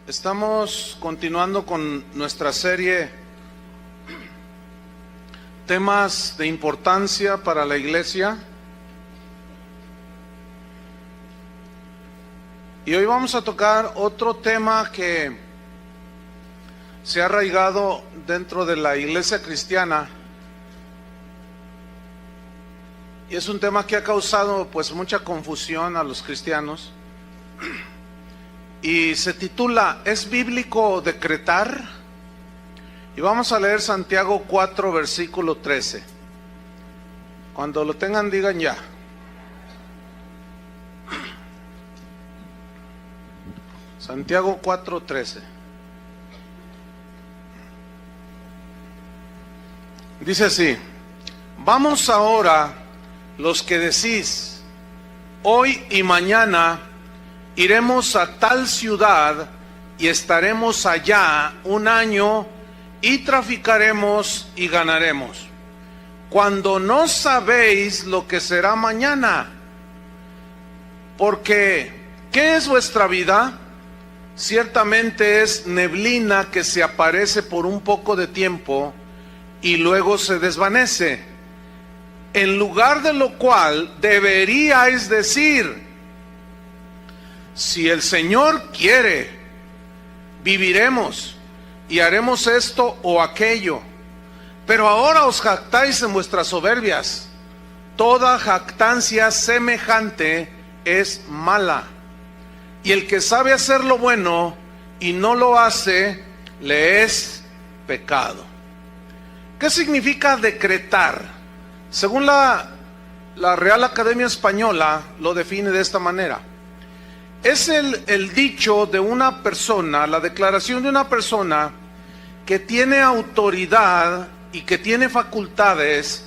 Estamos continuando con nuestra serie Temas de importancia para la iglesia. Y hoy vamos a tocar otro tema que se ha arraigado dentro de la iglesia cristiana. Y es un tema que ha causado pues mucha confusión a los cristianos. Y se titula ¿Es bíblico decretar? Y vamos a leer Santiago 4 versículo 13. Cuando lo tengan digan ya. Santiago 4:13. Dice así: vamos ahora los que decís, hoy y mañana iremos a tal ciudad y estaremos allá un año y traficaremos y ganaremos, cuando no sabéis lo que será mañana. Porque, ¿qué es vuestra vida? Ciertamente es neblina que se aparece por un poco de tiempo y luego se desvanece. En lugar de lo cual deberíais decir: si el Señor quiere, viviremos y haremos esto o aquello. Pero ahora os jactáis en vuestras soberbias. Toda jactancia semejante es mala. Y el que sabe hacer lo bueno y no lo hace, le es pecado. ¿Qué significa decretar? Según la Real Academia Española lo define de esta manera. Es el dicho de una persona, la declaración de una persona que tiene autoridad y que tiene facultades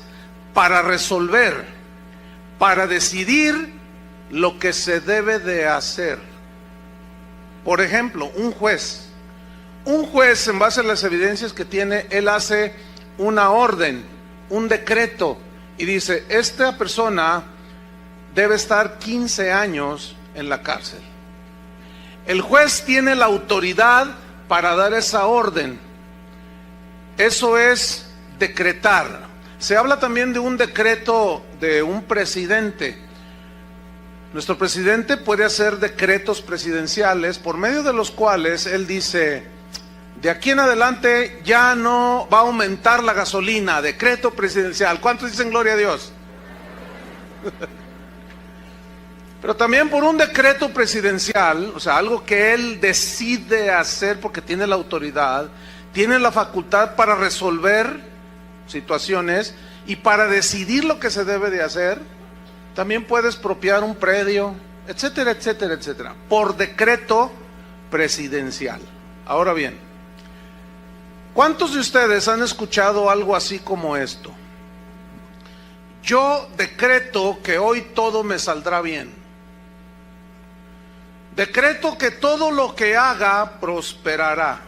para resolver, para decidir lo que se debe de hacer. Por ejemplo, un juez. Un juez, en base a las evidencias que tiene, él hace una orden, un decreto, y dice: esta persona debe estar 15 años en la cárcel. El juez tiene la autoridad para dar esa orden. Eso es decretar. Se habla también de un decreto de un presidente. Nuestro presidente puede hacer decretos presidenciales por medio de los cuales él dice: de aquí en adelante ya no va a aumentar la gasolina. Decreto presidencial. ¿Cuántos dicen gloria a Dios? Pero también por un decreto presidencial, o sea, algo que él decide hacer porque tiene la autoridad, tiene la facultad para resolver situaciones y para decidir lo que se debe de hacer. También puede expropiar un predio, etcétera, etcétera, etcétera, por decreto presidencial. Ahora bien, ¿cuántos de ustedes han escuchado algo así como esto? Yo decreto que hoy todo me saldrá bien. Decreto que todo lo que haga prosperará.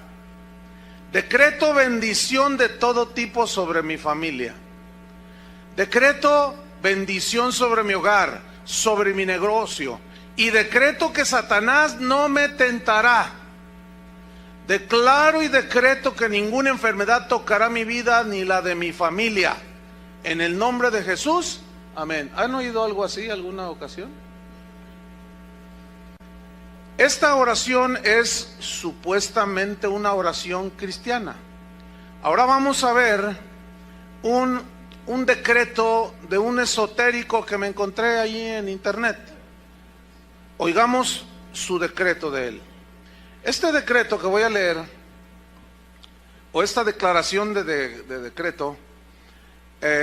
Decreto bendición de todo tipo sobre mi familia. Decreto bendición sobre mi hogar, sobre mi negocio. Y decreto que Satanás no me tentará. Declaro y decreto que ninguna enfermedad tocará mi vida ni la de mi familia. En el nombre de Jesús, amén. ¿Han oído algo así alguna ocasión? Esta oración es supuestamente una oración cristiana. Ahora vamos a ver un decreto de un esotérico que me encontré allí en internet. Oigamos su decreto de él. Este decreto que voy a leer, o esta declaración de decreto,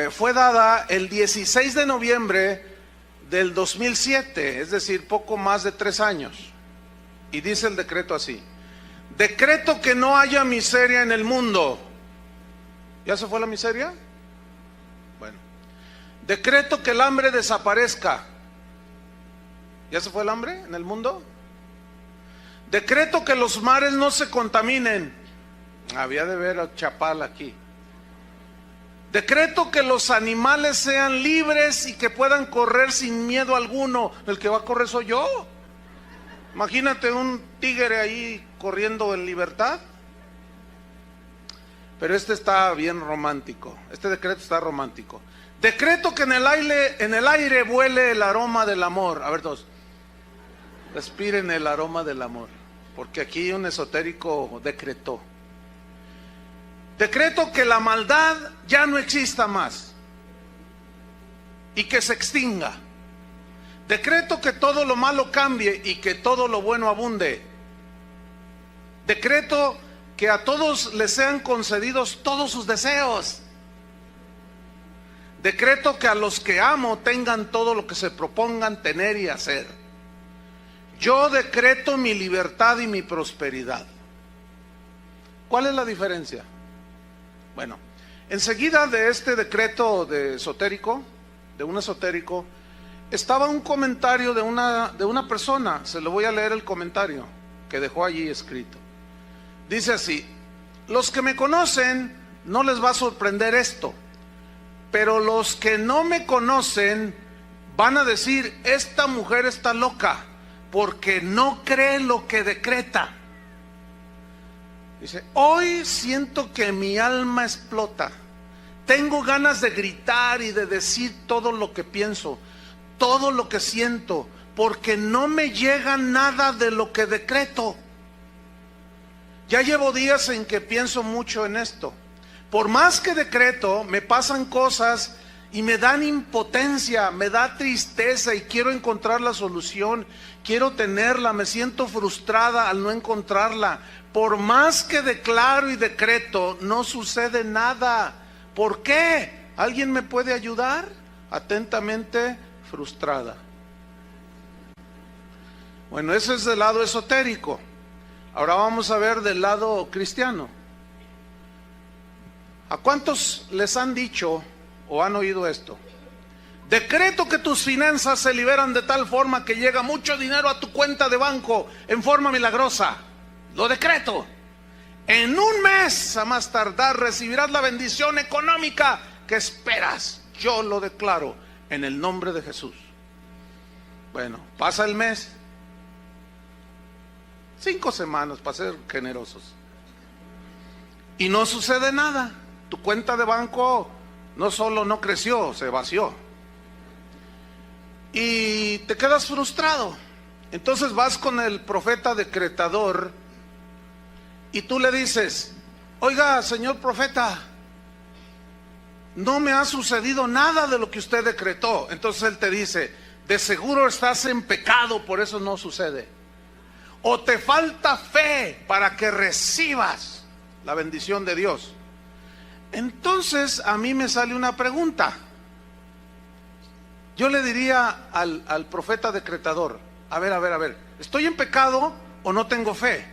fue dada el 16 de noviembre del 2007, es decir, poco más de 3 años. Y dice el decreto así: decreto que no haya miseria en el mundo. ¿Ya se fue la miseria? Bueno. Decreto que el hambre desaparezca. ¿Ya se fue el hambre en el mundo? Decreto que los mares no se contaminen. Había de ver a Chapal aquí. Decreto que los animales sean libres y que puedan correr sin miedo alguno. El que va a correr soy yo. Imagínate un tigre ahí corriendo en libertad. Pero este está bien romántico, este decreto está romántico. Decreto que en el aire vuele el aroma del amor. A ver todos, respiren el aroma del amor, porque aquí un esotérico decretó. Decreto que la maldad ya no exista más y que se extinga. Decreto que todo lo malo cambie y que todo lo bueno abunde. Decreto que a todos les sean concedidos todos sus deseos. Decreto que a los que amo tengan todo lo que se propongan tener y hacer. Yo decreto mi libertad y mi prosperidad. ¿Cuál es la diferencia? Bueno, enseguida de este decreto de un esotérico, estaba un comentario de una persona. Se lo voy a leer el comentario que dejó allí escrito. Dice así: los que me conocen no les va a sorprender esto, pero los que no me conocen van a decir, esta mujer está loca, porque no cree lo que decreta. Dice, hoy siento que mi alma explota. Tengo ganas de gritar y de decir todo lo que pienso, todo lo que siento, porque no me llega nada de lo que decreto. Ya llevo días en que pienso mucho en esto. Por más que decreto, me pasan cosas y me dan impotencia, me da tristeza y quiero encontrar la solución, quiero tenerla, me siento frustrada al no encontrarla. Por más que declaro y decreto, no sucede nada. ¿Por qué? ¿Alguien me puede ayudar? Atentamente, frustrada. Bueno, eso es del lado esotérico. Ahora vamos a ver del lado cristiano. ¿A cuántos les han dicho o han oído esto? Decreto que tus finanzas se liberan de tal forma que llega mucho dinero a tu cuenta de banco en forma milagrosa. Lo decreto. En un mes, a más tardar, recibirás la bendición económica que esperas. Yo lo declaro en el nombre de Jesús. Bueno, pasa el mes. 5 semanas para ser generosos. Y no sucede nada. Tu cuenta de banco no solo no creció, se vació. Y te quedas frustrado. Entonces vas con el profeta decretador y tú le dices, oiga, señor profeta, no me ha sucedido nada de lo que usted decretó. Entonces él te dice, de seguro estás en pecado, por eso no sucede. O te falta fe para que recibas la bendición de Dios. Entonces a mí me sale una pregunta. Yo le diría al profeta decretador, a ver, ¿estoy en pecado o no tengo fe?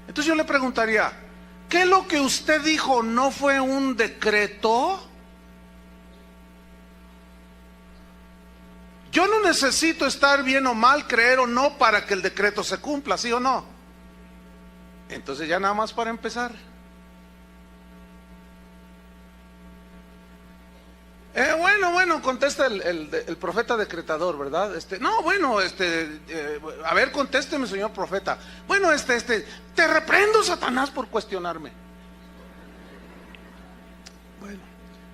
Entonces yo le preguntaría, ¿qué lo que usted dijo no fue un decreto? Yo no necesito estar bien o mal, creer o no, para que el decreto se cumpla, ¿sí o no? Entonces ya nada más para empezar. Bueno, contesta el profeta decretador, ¿verdad? A ver, contésteme, señor profeta. Bueno, te reprendo, Satanás, por cuestionarme. Bueno,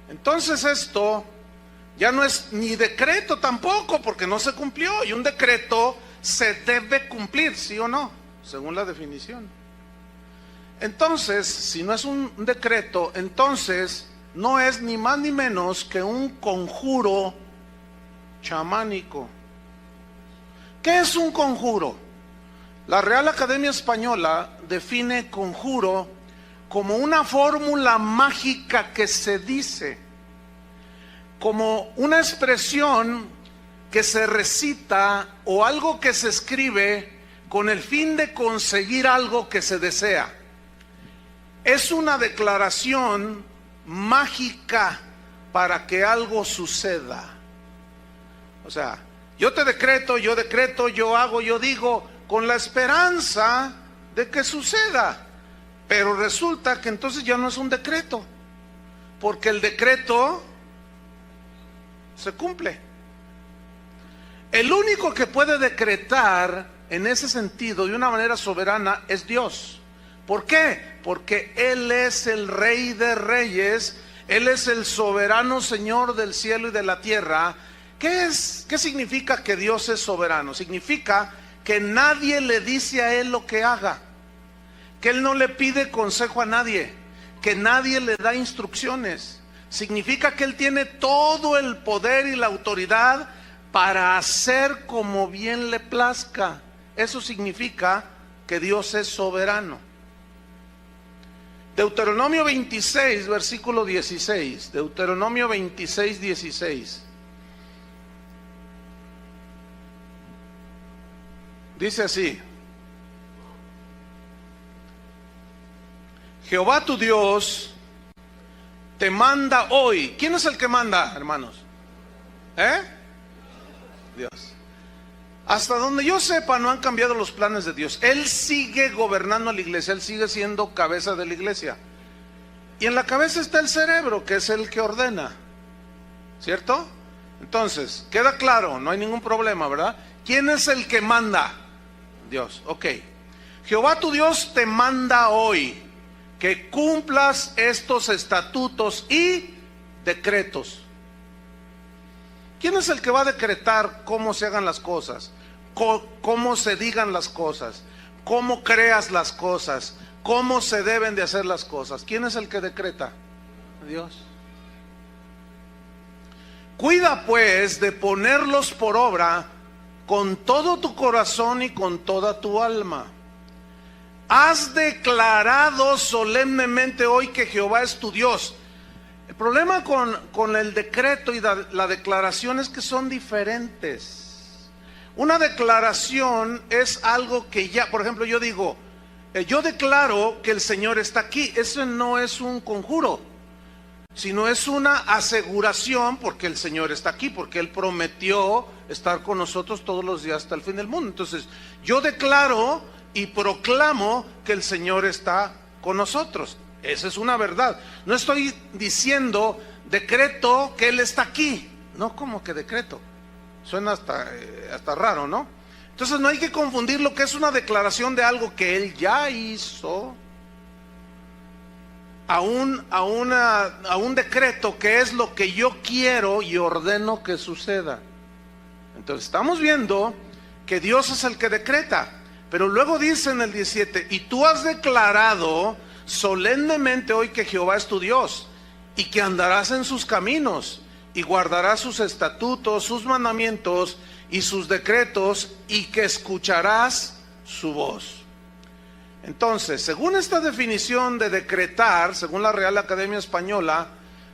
entonces esto ya no es ni decreto tampoco, porque no se cumplió. Y un decreto se debe cumplir, ¿sí o no? Según la definición. Entonces, si no es un decreto, entonces no es ni más ni menos que un conjuro chamánico. ¿Qué es un conjuro? La Real Academia Española define conjuro como una fórmula mágica que se dice, como una expresión que se recita o algo que se escribe con el fin de conseguir algo que se desea. Es una declaración mágica para que algo suceda. O sea, yo decreto, yo hago, yo digo, con la esperanza de que suceda. Pero resulta que entonces ya no es un decreto, porque el decreto se cumple. El único que puede decretar en ese sentido de una manera soberana es Dios. ¿Por qué? Porque Él es el Rey de Reyes, Él es el soberano Señor del cielo y de la tierra. ¿Qué significa que Dios es soberano? Significa que nadie le dice a Él lo que haga, que Él no le pide consejo a nadie, que nadie le da instrucciones. Significa que Él tiene todo el poder y la autoridad para hacer como bien le plazca. Eso significa que Dios es soberano. Deuteronomio 26, versículo 16. Deuteronomio 26, 16. Dice así: Jehová tu Dios te manda hoy. ¿Quién es el que manda, hermanos? Dios. Hasta donde yo sepa, no han cambiado los planes de Dios. Él sigue gobernando a la iglesia, Él sigue siendo cabeza de la iglesia. Y en la cabeza está el cerebro, que es el que ordena, ¿cierto? Entonces, queda claro, no hay ningún problema, ¿verdad? ¿Quién es el que manda? Dios, ok. Jehová tu Dios te manda hoy que cumplas estos estatutos y decretos. ¿Quién es el que va a decretar cómo se hagan las cosas? Cómo se digan las cosas, cómo creas las cosas, cómo se deben de hacer las cosas. ¿Quién es el que decreta? Dios. Cuida pues de ponerlos por obra con todo tu corazón y con toda tu alma. Has declarado solemnemente hoy que Jehová es tu Dios. El problema con el decreto y la declaración es que son diferentes. Una declaración es algo que ya, por ejemplo, yo digo, yo declaro que el Señor está aquí. Eso no es un conjuro, sino es una aseguración, porque el Señor está aquí, porque Él prometió estar con nosotros todos los días hasta el fin del mundo. Entonces, yo declaro y proclamo que el Señor está con nosotros. Esa es una verdad. No estoy diciendo decreto que Él está aquí. No, ¿cómo que decreto? Suena hasta raro, ¿no? Entonces no hay que confundir lo que es una declaración de algo que Él ya hizo a un decreto que es lo que yo quiero y ordeno que suceda. Entonces estamos viendo que Dios es el que decreta, pero luego dice en el 17: y tú has declarado solemnemente hoy que Jehová es tu Dios, y que andarás en sus caminos, y guardarás sus estatutos, sus mandamientos y sus decretos, y que escucharás su voz. Entonces, según esta definición de decretar, según la Real Academia Española,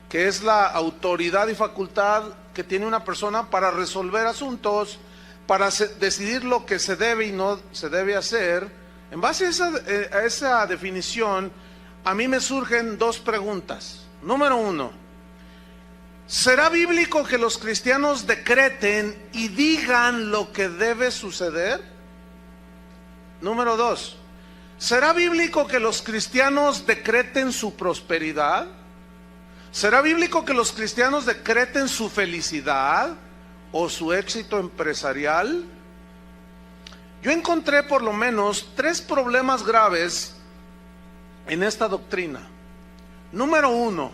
que es la autoridad y facultad que tiene una persona para resolver asuntos, para decidir lo que se debe y no se debe hacer, en base a esa definición, a mí me surgen dos preguntas. Número uno: ¿será bíblico que los cristianos decreten y digan lo que debe suceder? Número dos: ¿será bíblico que los cristianos decreten su prosperidad? ¿Será bíblico que los cristianos decreten su felicidad o su éxito empresarial? Yo encontré por lo menos 3 problemas graves en esta doctrina. Número 1,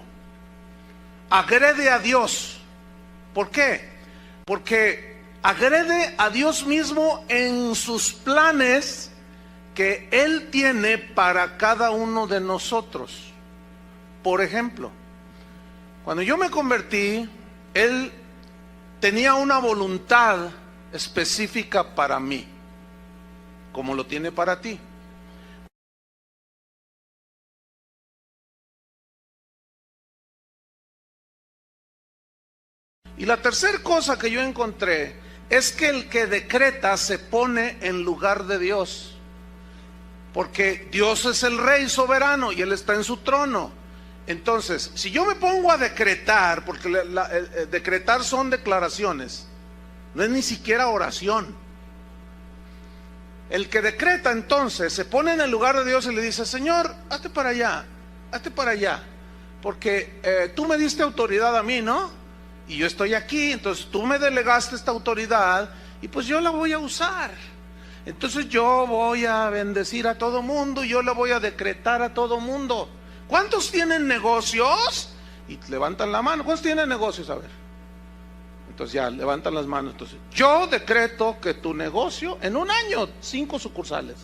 agrede a Dios. ¿Por qué? Porque agrede a Dios mismo en sus planes que Él tiene para cada uno de nosotros. Por ejemplo, cuando yo me convertí, Él tenía una voluntad específica para mí, como lo tiene para ti. Y la tercera cosa que yo encontré es que el que decreta se pone en lugar de Dios, porque Dios es el Rey soberano y Él está en su trono. Entonces, si yo me pongo a decretar, porque decretar son declaraciones, no es ni siquiera oración. El que decreta entonces se pone en el lugar de Dios y le dice: Señor, hazte para allá, porque tú me diste autoridad a mí, ¿no? Y yo estoy aquí, entonces tú me delegaste esta autoridad y pues yo la voy a usar. Entonces yo voy a bendecir a todo mundo, yo le voy a decretar a todo mundo. ¿Cuántos tienen negocios? Y levantan la mano. ¿Cuántos tienen negocios? A ver. Entonces ya levantan las manos. Entonces, yo decreto que tu negocio en un año, 5 sucursales.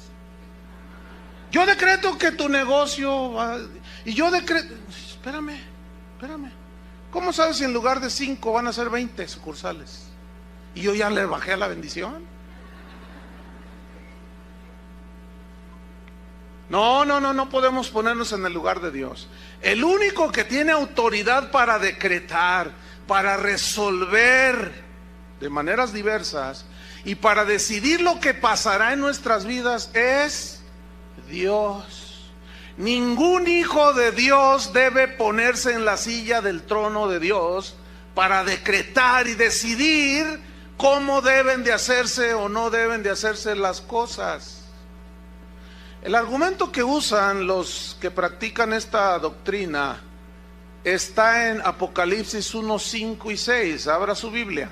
Yo decreto que tu negocio va, y yo decreto, espérame. ¿Cómo sabes si en lugar de 5 van a ser 20 sucursales? Y yo ya le bajé a la bendición. No podemos ponernos en el lugar de Dios. El único que tiene autoridad para decretar, para resolver de maneras diversas y para decidir lo que pasará en nuestras vidas es Dios. Ningún hijo de Dios debe ponerse en la silla del trono de Dios para decretar y decidir cómo deben de hacerse o no deben de hacerse las cosas. El argumento que usan los que practican esta doctrina está en Apocalipsis 1, 5 y 6. Abra su Biblia.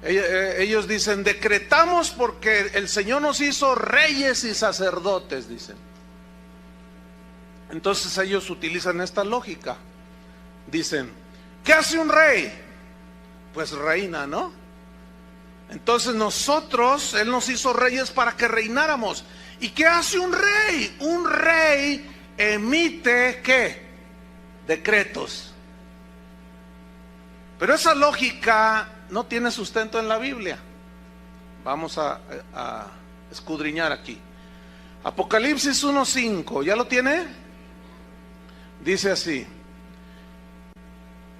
Ellos dicen, decretamos porque el Señor nos hizo reyes y sacerdotes, dicen. Entonces ellos utilizan esta lógica. Dicen, ¿qué hace un rey? Pues reina, ¿no? Entonces nosotros, Él nos hizo reyes para que reináramos. ¿Y qué hace un rey? Un rey emite, ¿qué? Decretos. Pero esa lógica no tiene sustento en la Biblia. Vamos a escudriñar aquí. Apocalipsis 1:5, ¿ya lo tiene? Dice así: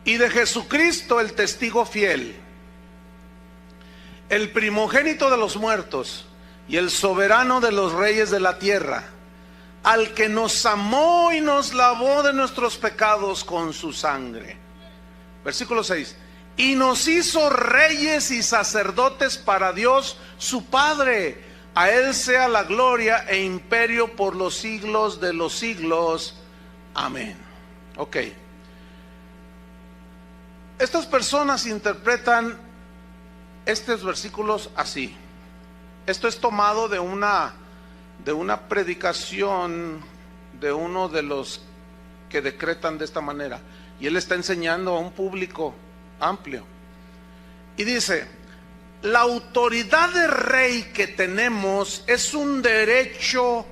y de Jesucristo el testigo fiel, el primogénito de los muertos y el soberano de los reyes de la tierra, al que nos amó y nos lavó de nuestros pecados con su sangre. Versículo 6. Y nos hizo reyes y sacerdotes para Dios su Padre. A Él sea la gloria e imperio por los siglos de los siglos. Amén. Ok. Estas personas interpretan estos versículos así. Esto es tomado de una predicación de uno de los que decretan de esta manera, y él está enseñando a un público amplio y dice: la autoridad de rey que tenemos es un derecho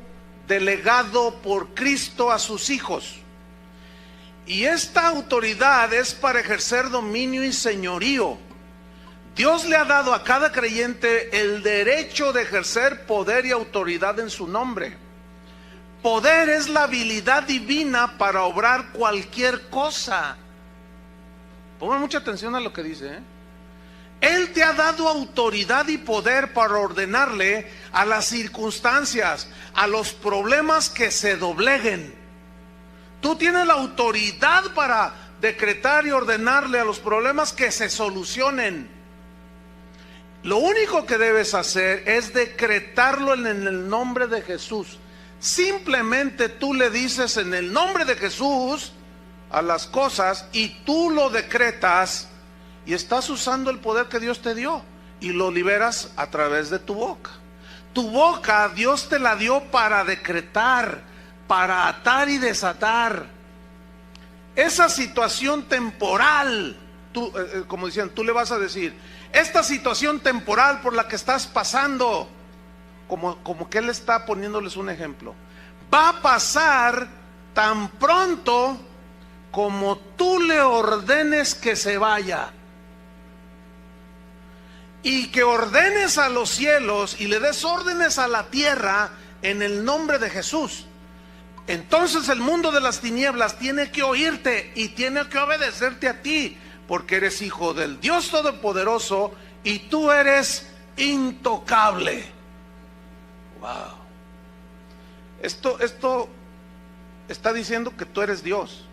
delegado por Cristo a sus hijos, y esta autoridad es para ejercer dominio y señorío. Dios le ha dado a cada creyente el derecho de ejercer poder y autoridad en su nombre. Poder es la habilidad divina para obrar cualquier cosa. Pongan mucha atención a lo que dice, ¿eh? Él te ha dado autoridad y poder para ordenarle a las circunstancias, a los problemas que se dobleguen. Tú tienes la autoridad para decretar y ordenarle a los problemas que se solucionen. Lo único que debes hacer es decretarlo en el nombre de Jesús. Simplemente tú le dices en el nombre de Jesús a las cosas y tú lo decretas, y estás usando el poder que Dios te dio y lo liberas a través de tu boca. Tu boca Dios te la dio para decretar, para atar y desatar. Esa situación temporal, tú, como decían, tú le vas a decir: esta situación temporal por la que estás pasando, como que él está poniéndoles un ejemplo, va a pasar tan pronto como tú le ordenes que se vaya, y que ordenes a los cielos y le des órdenes a la tierra en el nombre de Jesús. Entonces el mundo de las tinieblas tiene que oírte y tiene que obedecerte a ti, porque eres hijo del Dios Todopoderoso y tú eres intocable. Wow. Esto está diciendo que tú eres Dios.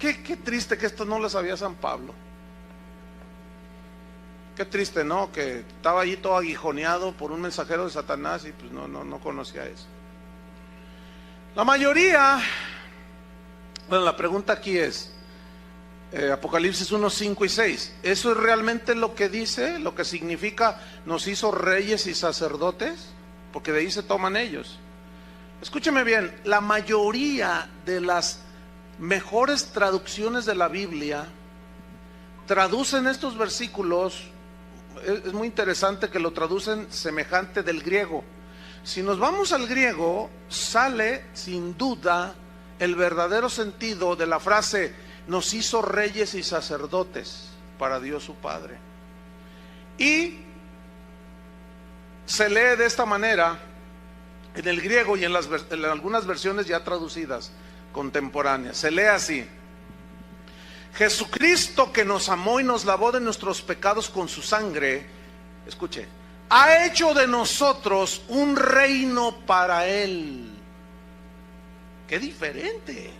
Qué triste que esto no lo sabía San Pablo. Qué triste, ¿no? Que estaba allí todo aguijoneado por un mensajero de Satanás y pues no conocía eso. La mayoría, bueno, la pregunta aquí es: Apocalipsis 1, 5 y 6. ¿Eso es realmente lo que dice? ¿Lo que significa nos hizo reyes y sacerdotes? Porque de ahí se toman ellos. Escúcheme bien, la mayoría de las mejores traducciones de la Biblia traducen estos versículos. Es muy interesante que lo traducen semejante del griego. Si nos vamos al griego, sale sin duda el verdadero sentido de la frase nos hizo reyes y sacerdotes para Dios su Padre. Y se lee de esta manera en el griego y en algunas versiones ya traducidas contemporáneas. Se lee así: Jesucristo, que nos amó y nos lavó de nuestros pecados con su sangre, escuche, ha hecho de nosotros un reino para Él. ¡Qué diferente!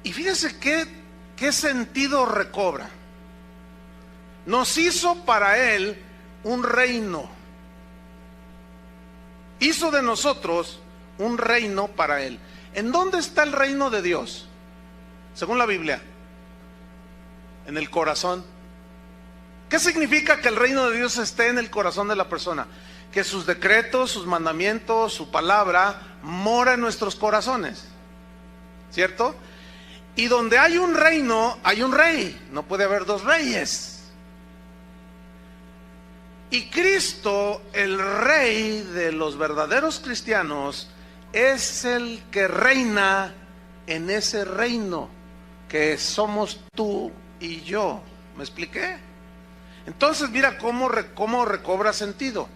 Y fíjese qué sentido recobra. Nos hizo para Él un reino. Hizo de nosotros un reino para Él. ¿En dónde está el reino de Dios? Según la Biblia, en el corazón. ¿Qué significa que el reino de Dios esté en el corazón de la persona? Que sus decretos, sus mandamientos, su palabra mora en nuestros corazones, ¿cierto? Y donde hay un reino, hay un rey. No puede haber dos reyes. Y Cristo, el rey de los verdaderos cristianos, es el que reina en ese reino que somos tú y yo. ¿Me expliqué? Entonces mira cómo recobra sentido.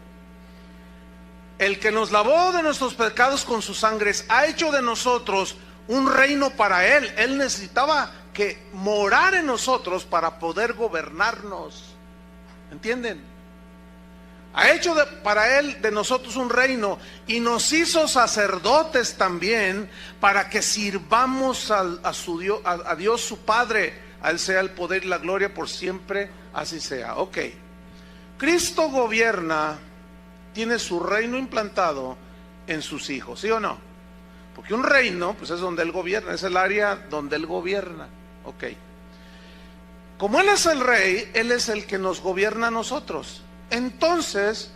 El que nos lavó de nuestros pecados con sus sangres ha hecho de nosotros un reino para Él. Él necesitaba que morar en nosotros para poder gobernarnos. ¿Entienden? Ha hecho para Él de nosotros un reino y nos hizo sacerdotes también para que sirvamos a Dios su Padre. A Él sea el poder y la gloria por siempre, así sea. Ok. Cristo gobierna, tiene su reino implantado en sus hijos, ¿sí o no? Porque un reino, pues es donde Él gobierna, es el área donde Él gobierna. Ok. Como Él es el rey, Él es el que nos gobierna a nosotros. Entonces,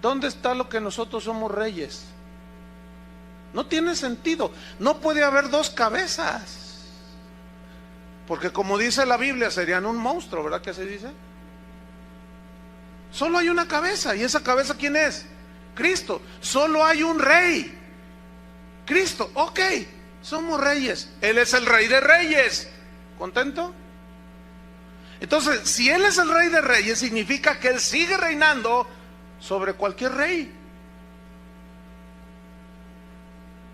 ¿dónde está lo que nosotros somos reyes? No tiene sentido. No puede haber dos cabezas. Porque como dice la Biblia, serían un monstruo, ¿verdad que se dice? Solo hay una cabeza. ¿Y esa cabeza quién es? Cristo. Solo hay un rey. Cristo. Ok, somos reyes. Él es el rey de reyes. ¿Contento? Entonces, si Él es el rey de reyes, significa que Él sigue reinando sobre cualquier rey.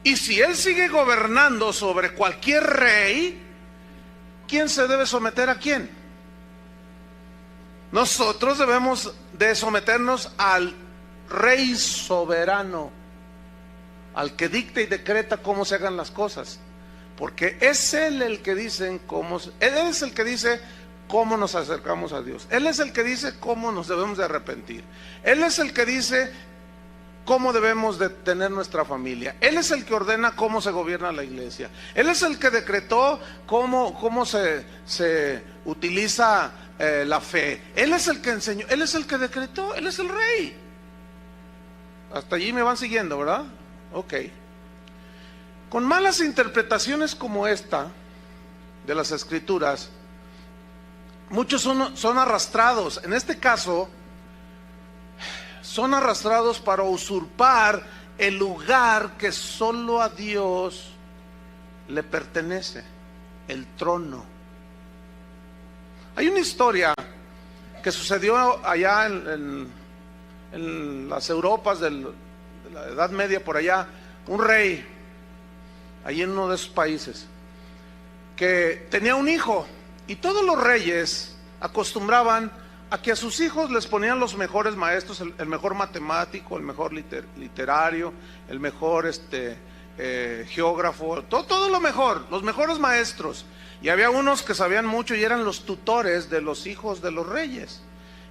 Y si Él sigue gobernando sobre cualquier rey, ¿quién se debe someter a quién? Nosotros debemos de someternos al rey soberano, al que dicta y decreta cómo se hagan las cosas, porque es Él el que dice Él es el que dice cómo nos acercamos a Dios. Él es el que dice cómo nos debemos de arrepentir. Él es el que dice cómo debemos de tener nuestra familia. Él es el que ordena cómo se gobierna la iglesia. Él es el que decretó cómo se utiliza la fe. Él es el que enseñó, Él es el que decretó, Él es el rey. Hasta allí me van siguiendo, ¿verdad? Ok. Con malas interpretaciones como esta de las Escrituras, muchos son arrastrados. En este caso, son arrastrados para usurpar el lugar que solo a Dios le pertenece, el trono. Hay una historia que sucedió allá en las Europas de la Edad Media, por allá, un rey, allí en uno de esos países, que tenía un hijo, y todos los reyes acostumbraban a que a sus hijos les ponían los mejores maestros, el mejor matemático, el mejor literario, el mejor geógrafo, todo lo mejor, los mejores maestros. Y había unos que sabían mucho y eran los tutores de los hijos de los reyes,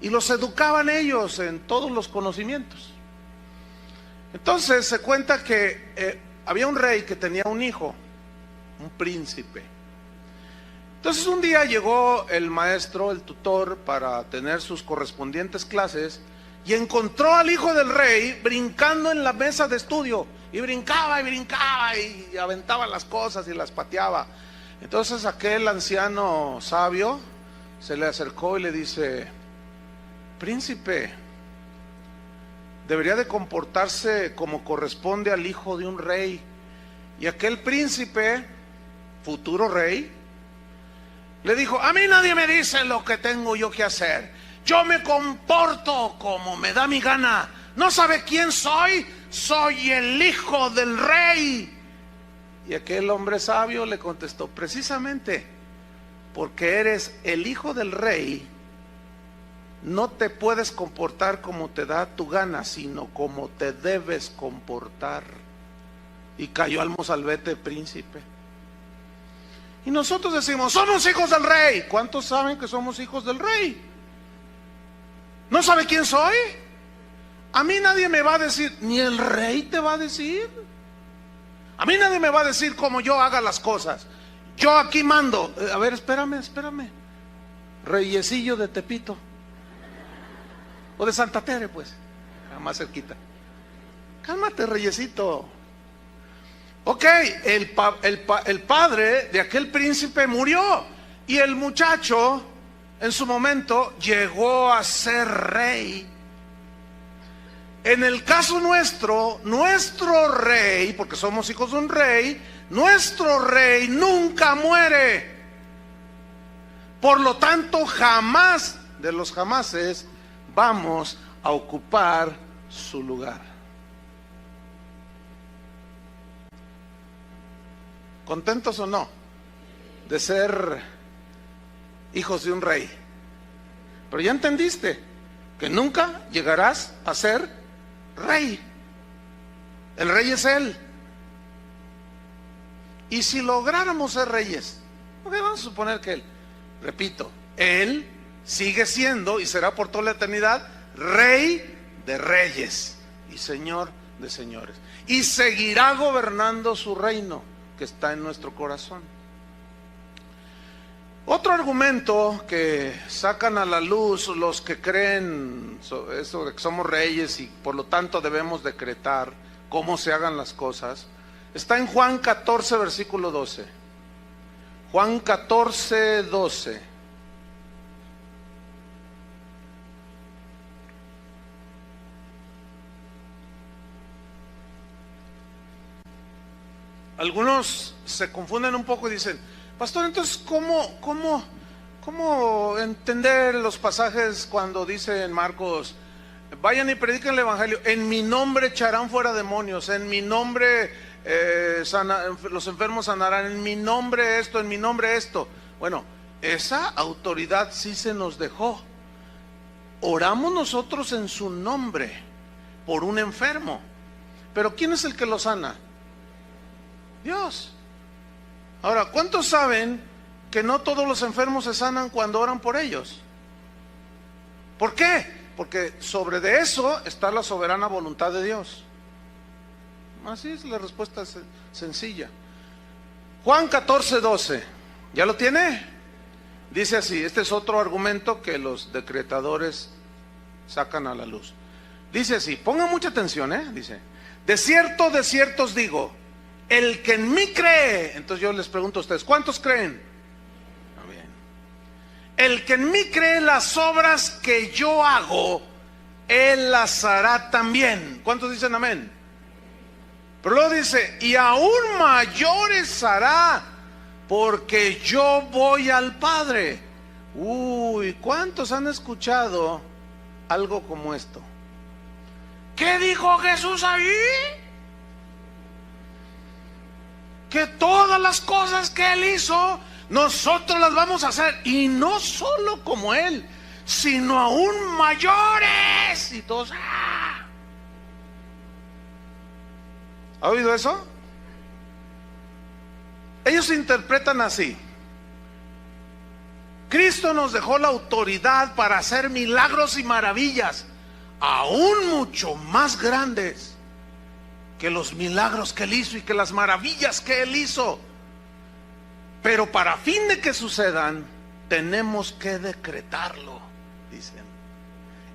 y los educaban ellos en todos los conocimientos. Entonces se cuenta que había un rey que tenía un hijo, un príncipe, Entonces un día llegó el maestro, el tutor, para tener sus correspondientes clases, y encontró al hijo del rey brincando en la mesa de estudio, y brincaba y aventaba las cosas y las pateaba. Entonces aquel anciano sabio se le acercó y le dice: príncipe, debería de comportarse como corresponde al hijo de un rey. Y aquel príncipe, futuro rey, le dijo: a mí nadie me dice lo que tengo yo que hacer. Yo me comporto como me da mi gana. ¿No sabe quién soy? Soy el hijo del rey. Y aquel hombre sabio le contestó: precisamente porque eres el hijo del rey, no te puedes comportar como te da tu gana, sino como te debes comportar. Y cayó al mozalbete príncipe. Y nosotros decimos: somos hijos del rey. ¿Cuántos saben que somos hijos del rey? ¿No sabe quién soy? A mí nadie me va a decir, ni el rey te va a decir. A mí nadie me va a decir cómo yo haga las cosas. Yo aquí mando. A ver, espérame. Reyesillo de Tepito. O de Santa Tere, pues. Más cerquita. Cálmate, reyesito. Ok, el padre de aquel príncipe murió. Y el muchacho, en su momento, llegó a ser rey. En el caso nuestro, nuestro rey, porque somos hijos de un rey, nuestro rey nunca muere. Por lo tanto, jamás de los jamases vamos a ocupar su lugar. ¿Contentos o no de ser hijos de un rey? Pero ya entendiste que nunca llegarás a ser rey. El rey es Él. Y si lográramos ser reyes, ¿ok? Vamos a suponer que Él, repito, Él sigue siendo y será por toda la eternidad Rey de reyes y Señor de señores. Y seguirá gobernando su reino que está en nuestro corazón. Otro argumento que sacan a la luz los que creen eso de que somos reyes y por lo tanto debemos decretar cómo se hagan las cosas, está en Juan 14, versículo 12. Juan 14, 12. Algunos se confunden un poco y dicen: pastor, entonces ¿cómo entender los pasajes cuando dice en Marcos: vayan y prediquen el evangelio, en mi nombre echarán fuera demonios, en mi nombre los enfermos sanarán, en mi nombre esto, en mi nombre esto? Bueno, esa autoridad sí se nos dejó. Oramos nosotros en su nombre por un enfermo, pero ¿quién es el que lo sana? Dios. Ahora, ¿cuántos saben que no todos los enfermos se sanan cuando oran por ellos? ¿Por qué? Porque sobre de eso está la soberana voluntad de Dios. Así es la respuesta sencilla. Juan 14, 12. ¿Ya lo tiene? Dice así, este es otro argumento que los decretadores sacan a la luz. Dice así, pongan mucha atención, dice: de cierto os digo, el que en mí cree. Entonces yo les pregunto a ustedes, ¿cuántos creen? Bien. El que en mí cree, las obras que yo hago, él las hará también. ¿Cuántos dicen amén? Pero luego dice: y aún mayores hará, porque yo voy al Padre. Uy, ¿cuántos han escuchado algo como esto? ¿Qué dijo Jesús ahí? Que todas las cosas que Él hizo, nosotros las vamos a hacer. Y no solo como Él, sino aún mayores. Y todos, ¡ah! ¿Ha oído eso? Ellos se interpretan así: Cristo nos dejó la autoridad para hacer milagros y maravillas, aún mucho más grandes que los milagros que Él hizo y que las maravillas que Él hizo. Pero para fin de que sucedan, tenemos que decretarlo, dicen.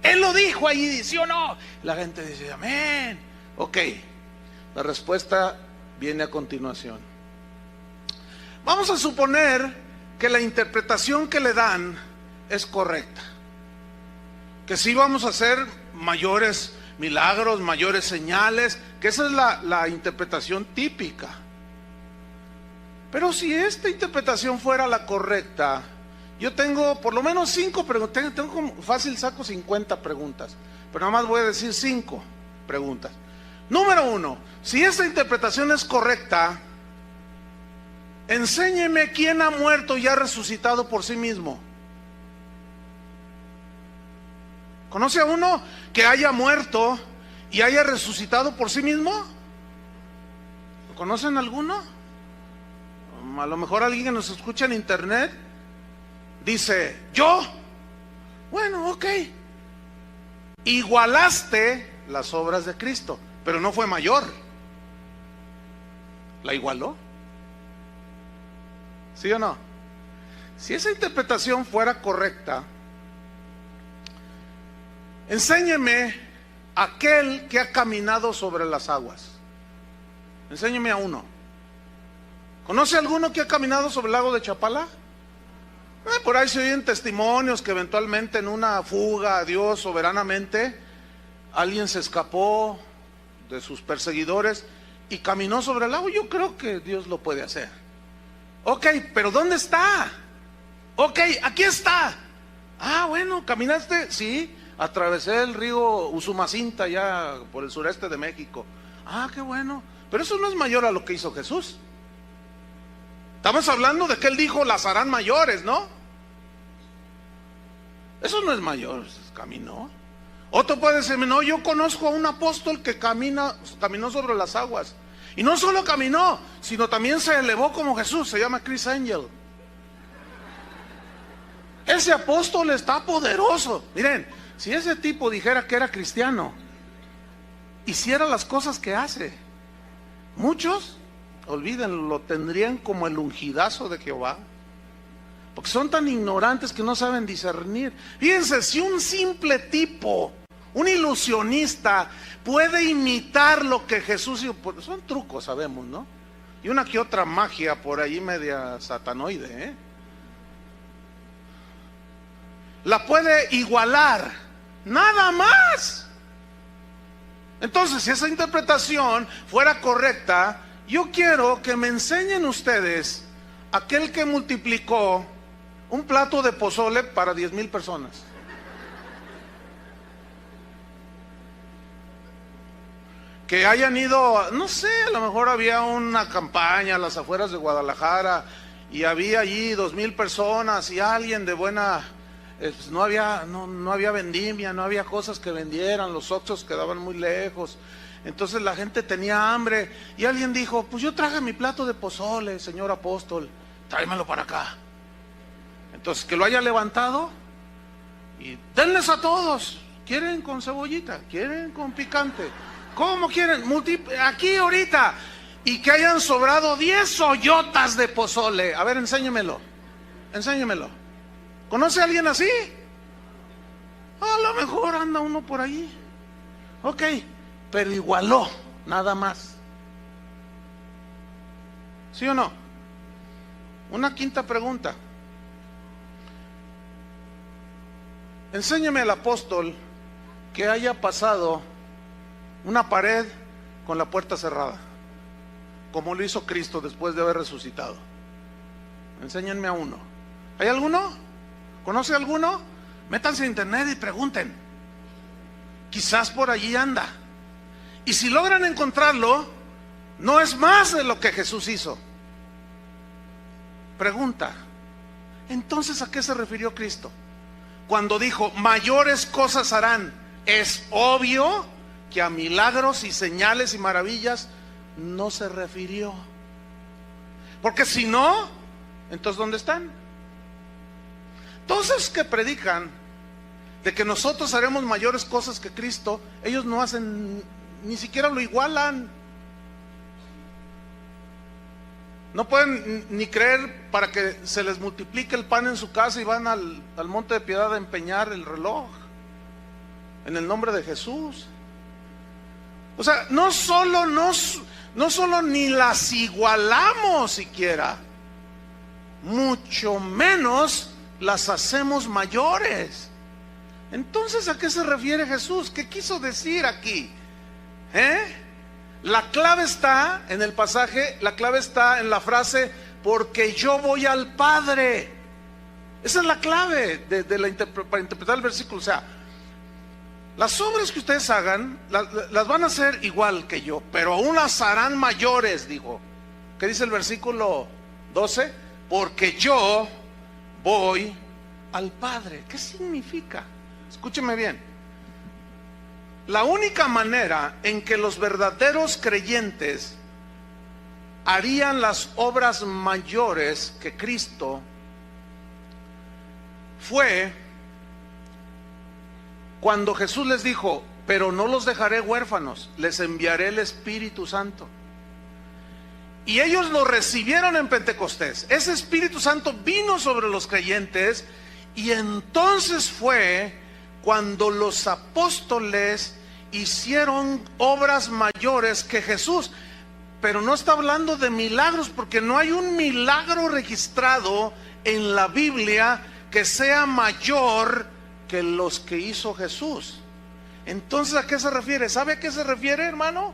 Él lo dijo ahí, ¿sí o no? La gente dice, amén. Ok, la respuesta viene a continuación. Vamos a suponer que la interpretación que le dan es correcta. Que sí vamos a hacer mayores milagros, mayores señales, que esa es la interpretación típica. Pero si esta interpretación fuera la correcta, yo tengo por lo menos 5 preguntas, tengo como fácil saco 50 preguntas, pero nada más voy a decir 5 preguntas. Número 1, si esta interpretación es correcta, enséñeme quién ha muerto y ha resucitado por sí mismo. ¿Conoce a uno que haya muerto y haya resucitado por sí mismo? ¿Lo conocen alguno? A lo mejor alguien que nos escucha en internet dice, ¿yo? Bueno, ok. Igualaste las obras de Cristo, pero no fue mayor. ¿La igualó? ¿Sí o no? Si esa interpretación fuera correcta, enséñeme aquel que ha caminado sobre las aguas. Enséñeme a uno. ¿Conoce alguno que ha caminado sobre el lago de Chapala? Por ahí se oyen testimonios que eventualmente en una fuga a Dios soberanamente alguien se escapó de sus perseguidores y caminó sobre el lago. Yo creo que Dios lo puede hacer. Ok, pero ¿dónde está? Ok, aquí está. Ah, bueno, ¿caminaste? Sí, atravesé el río Usumacinta ya por el sureste de México. Ah, qué bueno. Pero eso no es mayor a lo que hizo Jesús. Estamos hablando de que Él dijo, las harán mayores, ¿no? Eso no es mayor, caminó. Otro puede decir, no, yo conozco a un apóstol que caminó sobre las aguas. Y no solo caminó, sino también se elevó como Jesús, se llama Chris Angel. Ese apóstol está poderoso. Miren, si ese tipo dijera que era cristiano, hiciera las cosas que hace, muchos, olvídenlo, lo tendrían como el ungidazo de Jehová. Porque son tan ignorantes que no saben discernir. Fíjense, si un simple tipo, un ilusionista, puede imitar lo que Jesús hizo, son trucos, sabemos, ¿no? Y una que otra magia por ahí media satanoide, ¿eh? La puede igualar, nada más. Entonces, si esa interpretación fuera correcta, yo quiero que me enseñen ustedes aquel que multiplicó un plato de pozole para 10,000 personas. Que hayan ido, no sé, a lo mejor había una campaña a las afueras de Guadalajara y había allí 2,000 personas y alguien de buena, pues no había vendimia, no había cosas que vendieran, los oxxos quedaban muy lejos. Entonces la gente tenía hambre y alguien dijo, pues yo traje mi plato de pozole, señor apóstol, tráemelo para acá. Entonces que lo haya levantado y denles a todos. ¿Quieren con cebollita? ¿Quieren con picante? ¿Cómo quieren? Aquí ahorita. Y que hayan sobrado 10 ollotas de pozole. A ver, enséñemelo. ¿Conoce a alguien así? A lo mejor anda uno por ahí. Ok, pero igualó, nada más. ¿Sí o no? Una quinta pregunta. Enséñeme al apóstol que haya pasado una pared con la puerta cerrada, como lo hizo Cristo después de haber resucitado. Enséñenme a uno. ¿Hay alguno? ¿Conoce alguno? Métanse a internet y pregunten. Quizás por allí anda. Y si logran encontrarlo, no es más de lo que Jesús hizo. Pregunta, entonces ¿a qué se refirió Cristo? Cuando dijo, mayores cosas harán, es obvio que a milagros y señales y maravillas no se refirió. Porque si no, entonces ¿dónde están? Todos esos que predican de que nosotros haremos mayores cosas que Cristo, ellos no hacen, ni siquiera lo igualan. No pueden ni creer para que se les multiplique el pan en su casa y van al monte de Piedad a empeñar el reloj en el nombre de Jesús. O sea, no solo ni las igualamos siquiera, mucho menos las hacemos mayores. Entonces, ¿a qué se refiere Jesús? ¿Qué quiso decir aquí? La clave está en el pasaje, la clave está en la frase, porque yo voy al Padre. Esa es la clave para interpretar el versículo. O sea, las obras que ustedes hagan, las van a hacer igual que yo, pero aún las harán mayores, dijo. ¿Qué dice el versículo 12? Porque yo voy al Padre. ¿Qué significa? Escúcheme bien. La única manera en que los verdaderos creyentes harían las obras mayores que Cristo fue cuando Jesús les dijo: pero no los dejaré huérfanos, les enviaré el Espíritu Santo. Y ellos lo recibieron en Pentecostés. Ese Espíritu Santo vino sobre los creyentes, y entonces fue cuando los apóstoles hicieron obras mayores que Jesús. Pero no está hablando de milagros, porque no hay un milagro registrado en la Biblia que sea mayor que los que hizo Jesús. Entonces, ¿a qué se refiere? ¿Sabe a qué se refiere, hermano?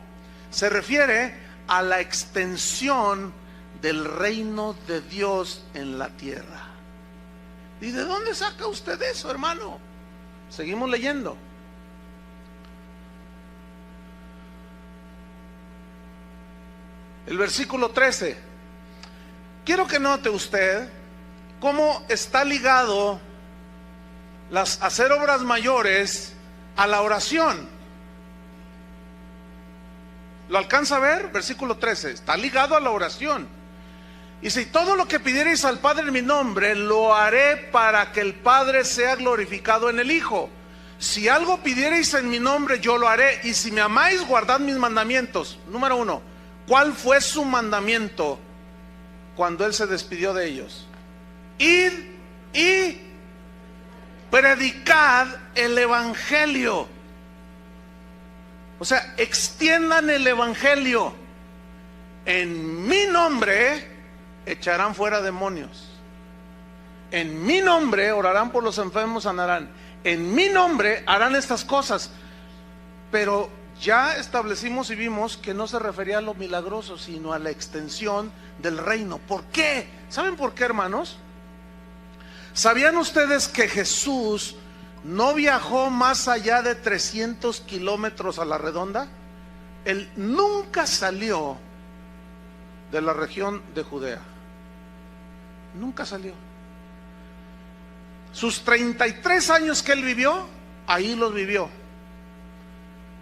Se refiere a la extensión del reino de Dios en la tierra. ¿Y de dónde saca usted eso, hermano? Seguimos leyendo. El versículo 13. Quiero que note usted cómo está ligado hacer obras mayores a la oración. ¿Lo alcanza a ver? Versículo 13. Está ligado a la oración. Y si todo lo que pidierais al Padre en mi nombre, lo haré para que el Padre sea glorificado en el Hijo. Si algo pidierais en mi nombre, yo lo haré. Y si me amáis, guardad mis mandamientos. Número 1. ¿Cuál fue su mandamiento cuando Él se despidió de ellos? Id y predicad el Evangelio. O sea, extiendan el Evangelio. En mi nombre echarán fuera demonios. En mi nombre orarán por los enfermos, sanarán. En mi nombre harán estas cosas. Pero ya establecimos y vimos que no se refería a lo milagroso, sino a la extensión del reino. ¿Por qué? ¿Saben por qué, hermanos? ¿Sabían ustedes que Jesús no viajó más allá de 300 kilómetros a la redonda? Él nunca salió de la región de Judea. Nunca salió. Sus 33 años que Él vivió, ahí los vivió.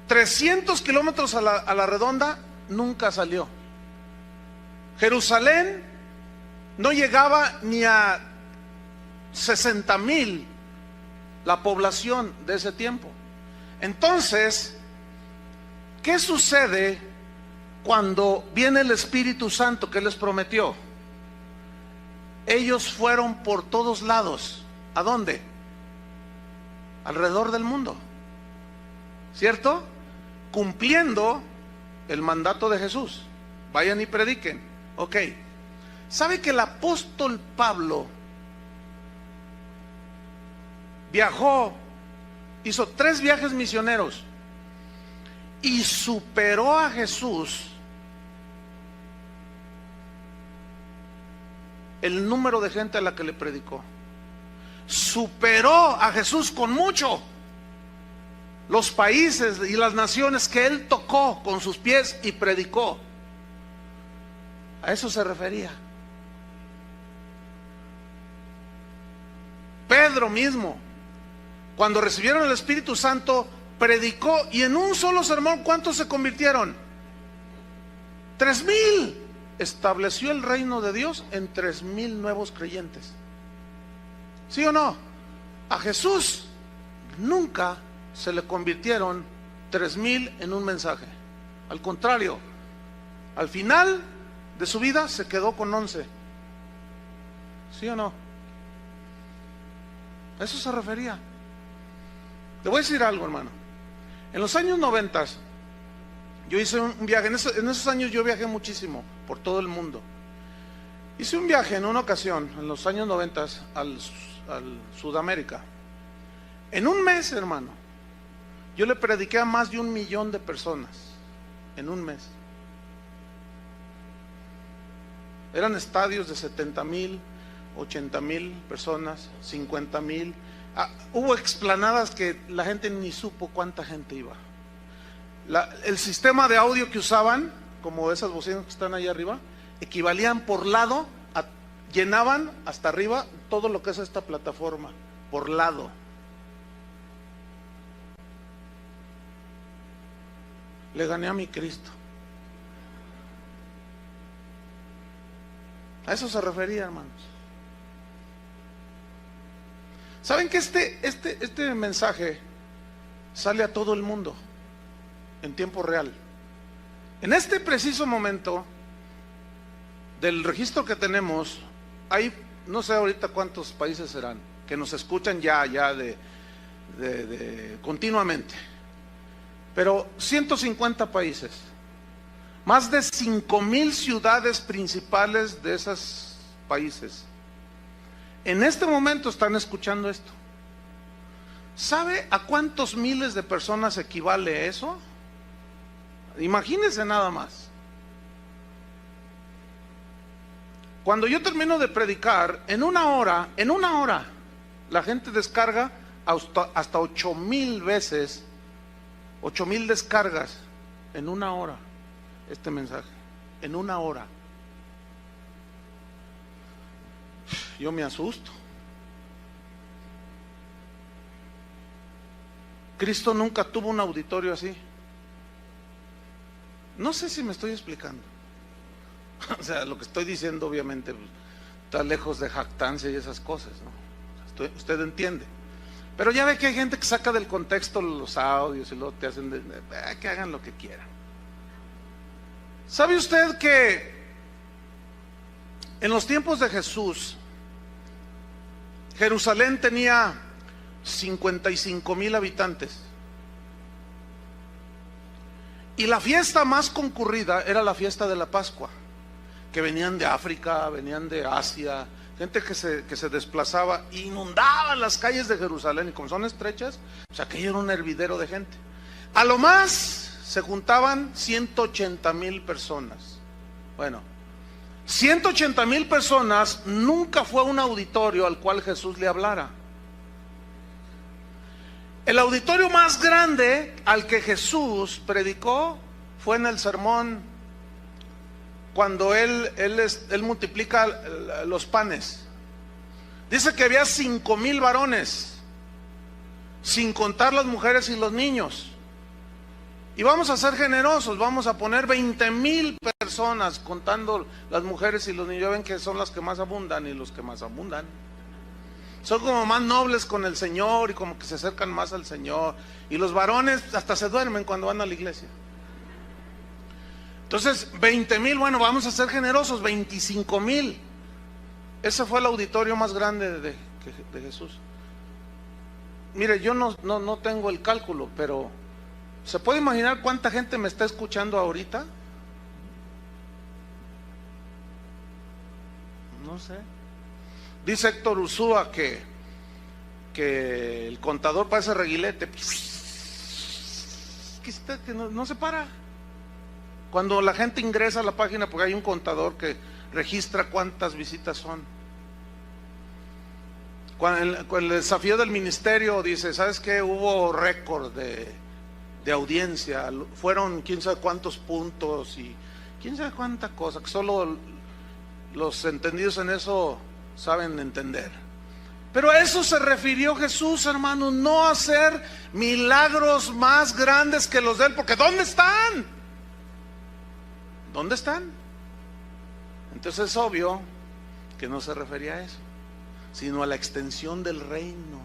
300 kilómetros a la redonda, nunca salió. Jerusalén no llegaba ni a 60,000 la población de ese tiempo. Entonces, ¿qué sucede cuando viene el Espíritu Santo que les prometió? Ellos fueron por todos lados. ¿A dónde? Alrededor del mundo, ¿cierto? Cumpliendo el mandato de Jesús. Vayan y prediquen. Ok. ¿Sabe que el apóstol Pablo viajó, hizo 3 viajes misioneros y superó a Jesús el número de gente a la que le predicó? Superó a Jesús con mucho los países y las naciones que Él tocó con sus pies y predicó. A eso se refería. Pedro mismo, cuando recibieron el Espíritu Santo, predicó, y en un solo sermón, ¿cuántos se convirtieron? 3,000. Estableció el reino de Dios en 3,000 nuevos creyentes. ¿Sí o no? A Jesús nunca se le convirtieron 3,000 en un mensaje. Al contrario, al final de su vida se quedó con 11. ¿Sí o no? A eso se refería. Te voy a decir algo, hermano. En los años 90, yo hice un viaje. En esos años yo viajé muchísimo por todo el mundo. Hice un viaje en una ocasión, en los años 90, al Sudamérica. En un mes, hermano, yo le prediqué a más de 1 millón de personas. En un mes. Eran estadios de 70,000, 80,000 personas, 50,000. Hubo explanadas que la gente ni supo cuánta gente iba. El sistema de audio que usaban, como esas bocinas que están ahí arriba, equivalían por lado, llenaban hasta arriba todo lo que es esta plataforma, por lado. Le gané a mi Cristo. A eso se refería, hermanos. ¿Saben que este mensaje sale a todo el mundo en tiempo real? En este preciso momento del registro que tenemos, hay, no sé ahorita cuántos países serán, que nos escuchan ya continuamente, pero 150 países, más de 5,000 ciudades principales de esos países. En este momento están escuchando esto. ¿Sabe a cuántos miles de personas equivale eso? Imagínense nada más. Cuando yo termino de predicar, en una hora, la gente descarga hasta 8,000 veces, 8,000 descargas en una hora este mensaje, en una hora. Yo me asusto. Cristo nunca tuvo un auditorio así. No sé si me estoy explicando. O sea, lo que estoy diciendo obviamente está lejos de jactancia y esas cosas, ¿no? Usted entiende. Pero ya ve que hay gente que saca del contexto los audios y luego te hacen que hagan lo que quieran. ¿Sabe usted que en los tiempos de Jesús, Jerusalén tenía 55,000 habitantes? Y la fiesta más concurrida era la fiesta de la Pascua, que venían de África, venían de Asia, gente que se desplazaba, inundaban las calles de Jerusalén, y como son estrechas, pues aquello era un hervidero de gente. A lo más se juntaban 180,000 personas. Bueno, 180,000 personas nunca fue un auditorio al cual Jesús le hablara. El auditorio más grande al que Jesús predicó fue en el sermón, cuando él multiplica los panes. Dice que había 5,000 varones, sin contar las mujeres y los niños. Y vamos a ser generosos, vamos a poner 20,000 personas, contando las mujeres y los niños. Ya ven que son las que más abundan, y los que más abundan son como más nobles con el Señor y como que se acercan más al Señor. Y los varones hasta se duermen cuando van a la iglesia. Entonces 20,000, bueno, vamos a ser generosos, 25,000. Ese fue el auditorio más grande de Jesús. Mire, yo no tengo el cálculo, pero ¿se puede imaginar cuánta gente me está escuchando ahorita? No sé. Dice Héctor Ursúa que el contador parece reguilete, que no se para. Cuando la gente ingresa a la página, porque hay un contador que registra cuántas visitas son. Cuando el desafío del ministerio dice, ¿sabes qué? Hubo récord de audiencia, fueron quién sabe cuántos puntos y quién sabe cuánta cosa, que solo los entendidos en eso saben entender. Pero a eso se refirió Jesús, hermanos, no a hacer milagros más grandes que los de él, porque ¿dónde están? ¿Dónde están? Entonces es obvio que no se refería a eso, sino a la extensión del reino.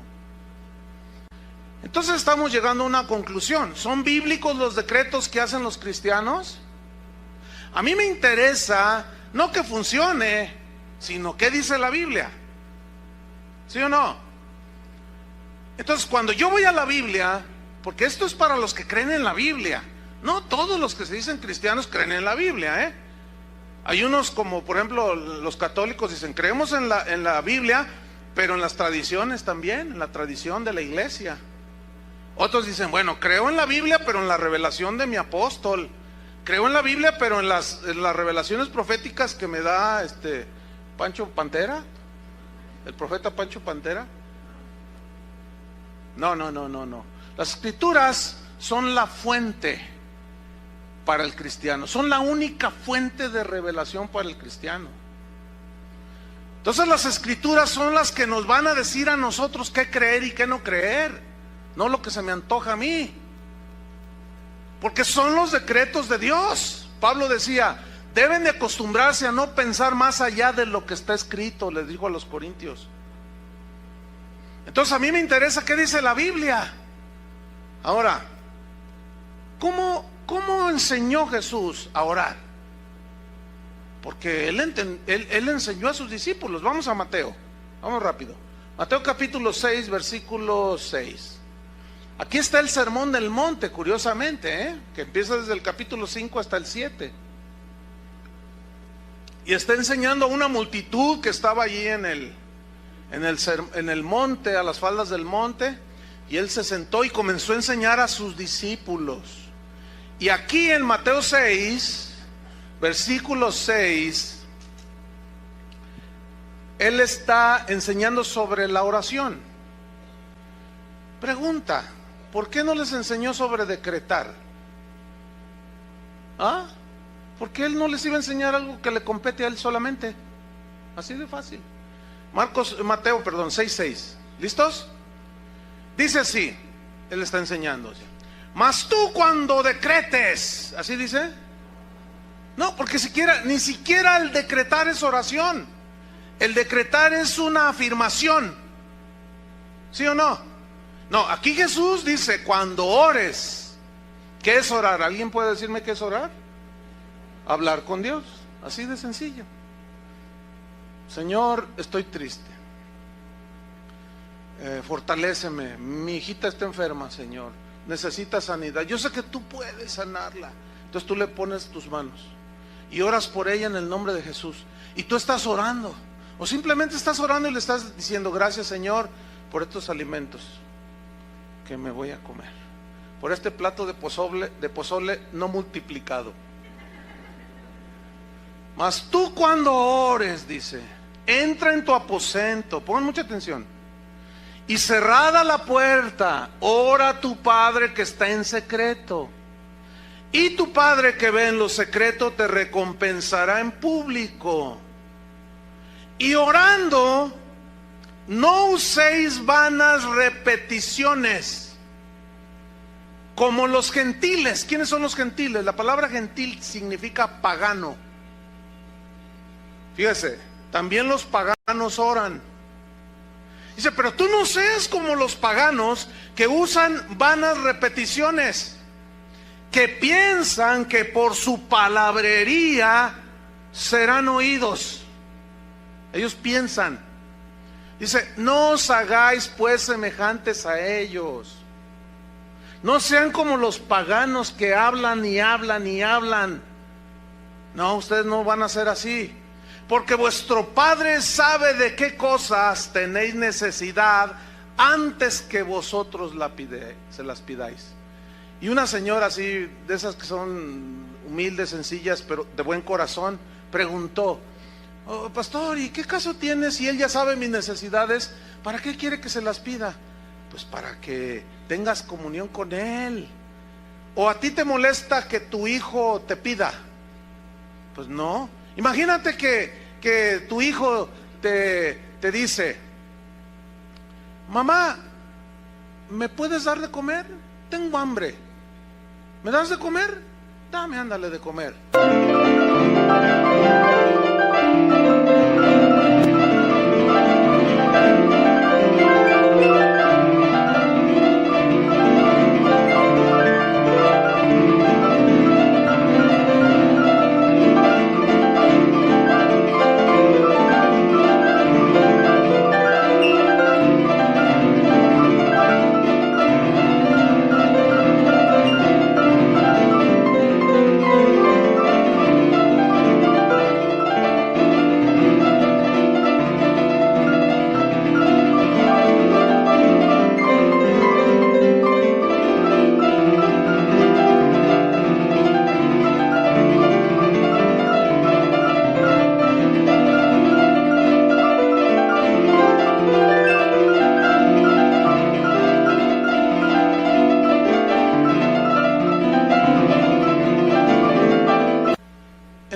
Entonces estamos llegando a una conclusión. ¿Son bíblicos los decretos que hacen los cristianos? A mí me interesa No que funcione, sino qué dice la Biblia. ¿Sí o no? Entonces, cuando yo voy a la Biblia, porque esto es para los que creen en la Biblia, no todos los que se dicen cristianos creen en la Biblia, ¿eh? Hay unos como, por ejemplo, los católicos dicen, creemos en la Biblia, pero en las tradiciones también, en la tradición de la iglesia. Otros dicen, bueno, creo en la Biblia, pero en la revelación de mi apóstol. Creo en la Biblia, pero en las revelaciones proféticas que me da Pancho Pantera, el profeta Pancho Pantera. No. Las escrituras son la fuente para el cristiano, son la única fuente de revelación para el cristiano. Entonces las escrituras son las que nos van a decir a nosotros qué creer y qué no creer, no lo que se me antoja a mí, porque son los decretos de Dios. Pablo decía, deben de acostumbrarse a no pensar más allá de lo que está escrito, les dijo a los corintios. Entonces a mí me interesa qué dice la Biblia. Ahora, ¿cómo enseñó Jesús a orar? Porque él enseñó a sus discípulos. Vamos a Mateo, vamos rápido. Mateo capítulo 6, versículo 6. Aquí está el sermón del monte, curiosamente, que empieza desde el capítulo 5 hasta el 7. Y está enseñando a una multitud que estaba allí en el monte, a las faldas del monte. Y él se sentó y comenzó a enseñar a sus discípulos. Y aquí en Mateo 6, versículo 6, él está enseñando sobre la oración. Pregunta, ¿por qué no les enseñó sobre decretar? ¿Ah? ¿Por qué él no les iba a enseñar algo que le compete a él solamente? Así de fácil. Mateo 6:6. ¿Listos? Dice así, él está enseñando. Mas tú cuando decretes, ¿así dice? No, porque ni siquiera el decretar es oración. El decretar es una afirmación. ¿Sí o no? No, aquí Jesús dice, cuando ores. ¿Qué es orar? ¿Alguien puede decirme qué es orar? Hablar con Dios, así de sencillo. Señor, estoy triste. Fortaléceme, mi hijita está enferma, Señor, necesita sanidad, yo sé que tú puedes sanarla. Entonces tú le pones tus manos y oras por ella en el nombre de Jesús. Y tú estás orando, o simplemente estás orando y le estás diciendo, gracias Señor por estos alimentos que me voy a comer, por este plato de pozole no multiplicado. Mas tú cuando ores, dice, entra en tu aposento, pongan mucha atención, y cerrada la puerta, ora a tu Padre que está en secreto. Y tu Padre que ve en lo secreto te recompensará en público. Y orando, no uséis vanas repeticiones, como los gentiles. ¿Quiénes son los gentiles? La palabra gentil significa pagano. Fíjese, también los paganos oran. Dice, pero tú no seas como los paganos que usan vanas repeticiones, que piensan que por su palabrería serán oídos. Ellos piensan. Dice, no os hagáis pues semejantes a ellos. No sean como los paganos que hablan y hablan y hablan. No, ustedes no van a ser así. Porque vuestro Padre sabe de qué cosas tenéis necesidad antes que vosotros se las pidáis. Y una señora así, de esas que son humildes, sencillas, pero de buen corazón, preguntó, oh, pastor, ¿y qué caso tiene si él ya sabe mis necesidades? ¿Para qué quiere que se las pida? Pues para que tengas comunión con él. ¿O a ti te molesta que tu hijo te pida? Pues no. Imagínate que tu hijo te dice, mamá, ¿me puedes dar de comer? Tengo hambre. ¿Me das de comer? Dame, ándale de comer.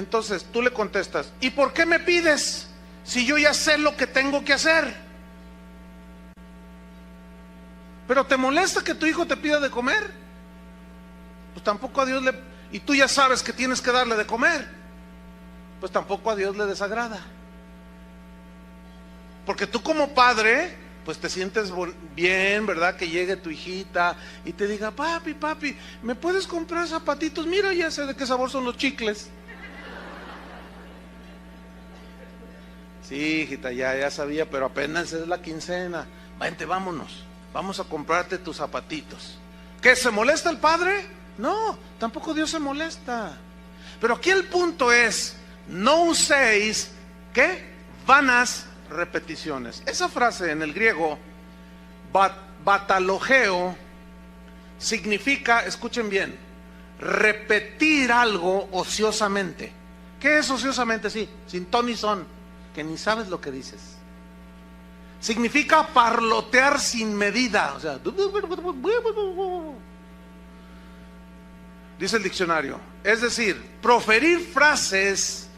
entonces tú le contestas, ¿y por qué me pides si yo ya sé lo que tengo que hacer? ¿Pero te molesta que tu hijo te pida de comer? Pues tampoco a Dios le... Y tú ya sabes que tienes que darle de comer. Pues tampoco a Dios le desagrada. Porque tú como padre, pues te sientes bien, ¿verdad? Que llegue tu hijita y te diga, papi, ¿me puedes comprar zapatitos? Mira, ya sé de qué sabor son los chicles. Sí, hijita, ya sabía, pero apenas es la quincena. Vente, vámonos, vamos a comprarte tus zapatitos. ¿Qué, se molesta el padre? No, tampoco Dios se molesta. Pero aquí el punto es, no uséis, ¿qué? Vanas repeticiones. Esa frase en el griego, batalogeo, significa, escuchen bien, repetir algo ociosamente. ¿Qué es ociosamente? Sí, sin ton ni son, que ni sabes lo que dices. Significa parlotear sin medida, o sea, dice el diccionario, es decir, proferir frases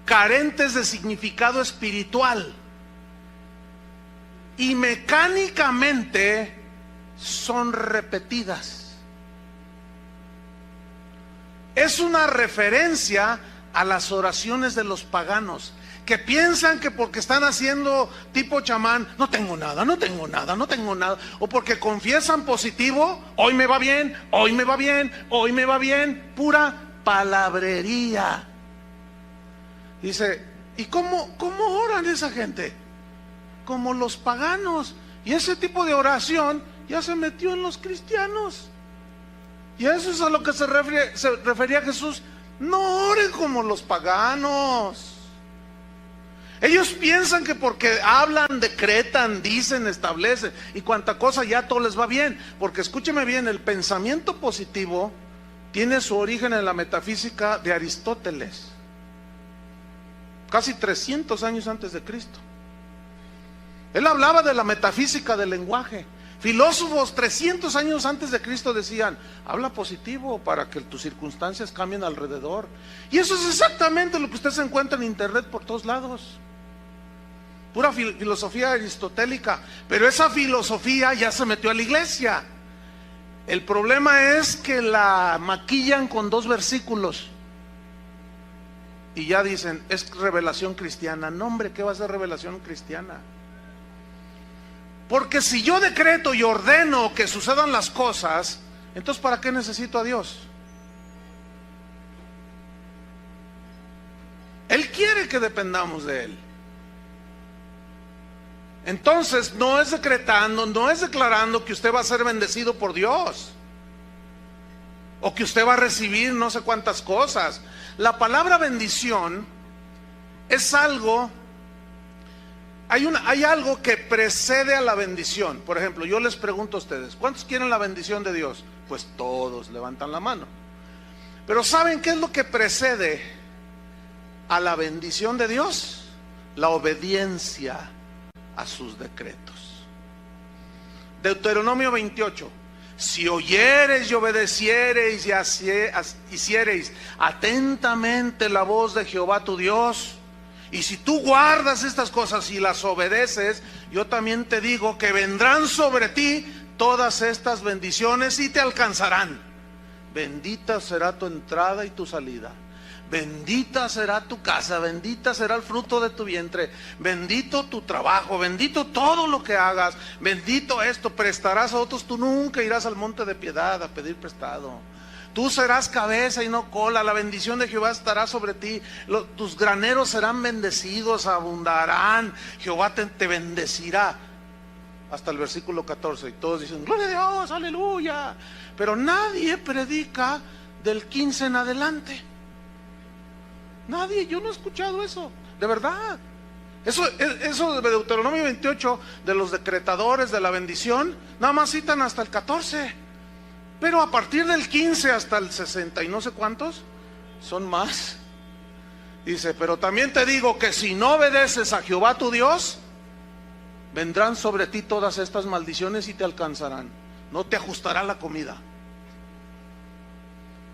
carentes de significado espiritual y mecánicamente son repetidas. Es una referencia a las oraciones de los paganos, que piensan que porque están haciendo tipo chamán, no tengo nada, o porque confiesan positivo, hoy me va bien, pura palabrería. Dice, ¿y cómo oran esa gente? Como los paganos. Y ese tipo de oración ya se metió en los cristianos. Y eso es a lo que se refería Jesús. No oren como los paganos. Ellos piensan que porque hablan, decretan, dicen, establecen y cuanta cosa ya todo les va bien. Porque escúcheme bien, el pensamiento positivo tiene su origen en la metafísica de Aristóteles, casi 300 años antes de Cristo. Él hablaba de la metafísica del lenguaje. Filósofos 300 años antes de Cristo decían, habla positivo para que tus circunstancias cambien alrededor. Y eso es exactamente lo que usted se encuentra en internet por todos lados. Pura filosofía aristotélica. Pero esa filosofía ya se metió a la iglesia. El problema es que la maquillan con 2 versículos. Y ya dicen, es revelación cristiana. No, hombre, ¿qué va a ser revelación cristiana? Porque si yo decreto y ordeno que sucedan las cosas, entonces ¿para qué necesito a Dios? Él quiere que dependamos de Él. Entonces no es decretando, no es declarando que usted va a ser bendecido por Dios, o que usted va a recibir no sé cuántas cosas. La palabra bendición es algo, hay algo que precede a la bendición. Por ejemplo, yo les pregunto a ustedes, ¿cuántos quieren la bendición de Dios? Pues todos levantan la mano. Pero ¿saben qué es lo que precede a la bendición de Dios? La obediencia a sus decretos. Deuteronomio 28. Si oyereis y obedeciereis y hiciereis atentamente la voz de Jehová tu Dios, y si tú guardas estas cosas y las obedeces, yo también te digo que vendrán sobre ti todas estas bendiciones y te alcanzarán. Bendita será tu entrada y tu salida. Bendita será tu casa, bendita será el fruto de tu vientre, bendito tu trabajo, bendito todo lo que hagas, bendito esto, prestarás a otros, tú nunca irás al monte de piedad a pedir prestado. Tú serás cabeza y no cola, la bendición de Jehová estará sobre ti, tus graneros serán bendecidos, abundarán, Jehová te bendecirá. Hasta el versículo 14, y todos dicen, gloria a Dios, aleluya. Pero nadie predica del 15 en adelante. Nadie, yo no he escuchado eso, de verdad. Eso de Deuteronomio 28, de los decretadores de la bendición, nada más citan hasta el 14. Pero a partir del 15 hasta el 60 y no sé cuántos, son más. Dice, pero también te digo que si no obedeces a Jehová tu Dios, vendrán sobre ti todas estas maldiciones y te alcanzarán. No te ajustará la comida.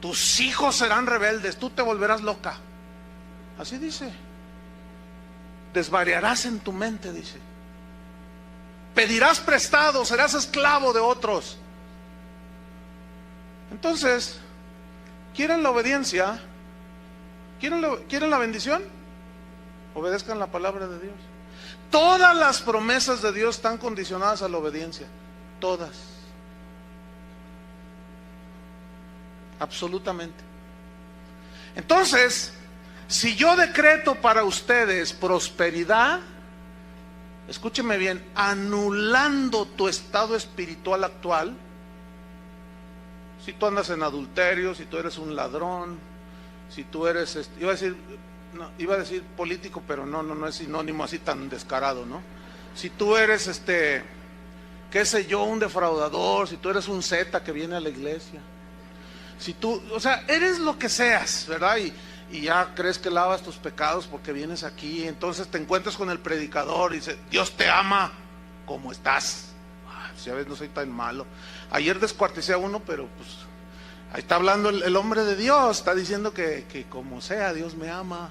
Tus hijos serán rebeldes, tú te volverás loca. Así dice. Desvariarás en tu mente, dice. Pedirás prestado, serás esclavo de otros. Entonces, ¿quieren la obediencia? ¿Quieren la bendición? Obedezcan la palabra de Dios. Todas las promesas de Dios están condicionadas a la obediencia. Todas. Absolutamente. Entonces, si yo decreto para ustedes prosperidad, escúcheme bien, anulando tu estado espiritual actual, si tú andas en adulterio, si tú eres un ladrón, si tú eres, iba a decir político, pero no es sinónimo así tan descarado, ¿no? Si tú eres, qué sé yo, un defraudador, si tú eres un zeta que viene a la iglesia, si tú, o sea, eres lo que seas, ¿verdad? Y ya crees que lavas tus pecados porque vienes aquí, entonces te encuentras con el predicador y dice, Dios te ama como estás. Pues ya ves, no soy tan malo. Ayer descuarticé a uno, pero pues ahí está hablando el hombre de Dios, está diciendo que como sea, Dios me ama.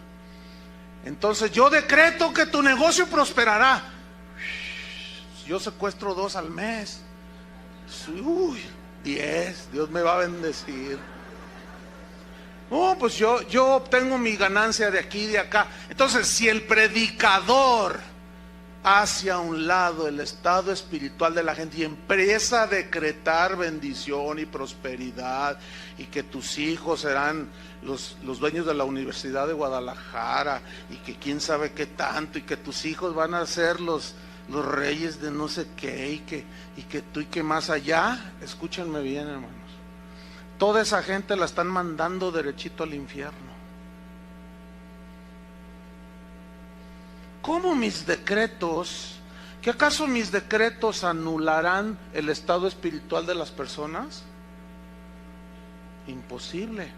Entonces yo decreto que tu negocio prosperará. Yo secuestro 2 al mes. 10, Dios me va a bendecir. Pues yo obtengo mi ganancia de aquí y de acá. Entonces, si el predicador hace a un lado el estado espiritual de la gente y empieza a decretar bendición y prosperidad, y que tus hijos serán los dueños de la Universidad de Guadalajara, y que quién sabe qué tanto, y que tus hijos van a ser los reyes de no sé qué, y que tú y que más allá, escúchenme bien, hermanos. Toda esa gente la están mandando derechito al infierno. ¿Cómo mis decretos? ¿Que acaso mis decretos anularán el estado espiritual de las personas? Imposible.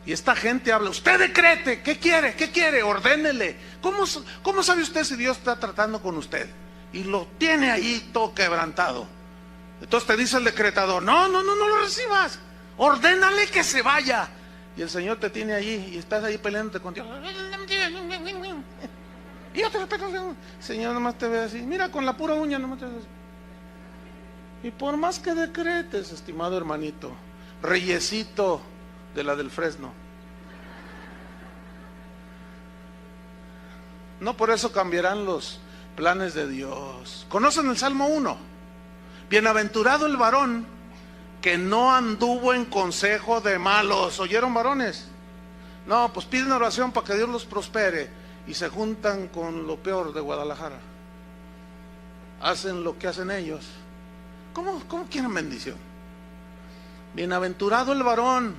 Y esta gente habla, usted decrete, ¿qué quiere? ¿Qué quiere? Ordénele. ¿Cómo sabe usted si Dios está tratando con usted? Y lo tiene ahí todo quebrantado. Entonces te dice el decretador, no lo recibas. Ordénale que se vaya. Y el Señor te tiene allí y estás ahí peleándote con Dios. Y yo te respeto, Señor, nomás te ve así. Mira, con la pura uña nomás te ve así. Y por más que decretes, estimado hermanito, reyesito de la del Fresno, no por eso cambiarán los planes de Dios. ¿Conocen el Salmo 1? Bienaventurado el varón que no anduvo en consejo de malos. ¿Oyeron, varones? No, pues piden oración para que Dios los prospere y se juntan con lo peor de Guadalajara. Hacen lo que hacen ellos. ¿Cómo quieren bendición? Bienaventurado el varón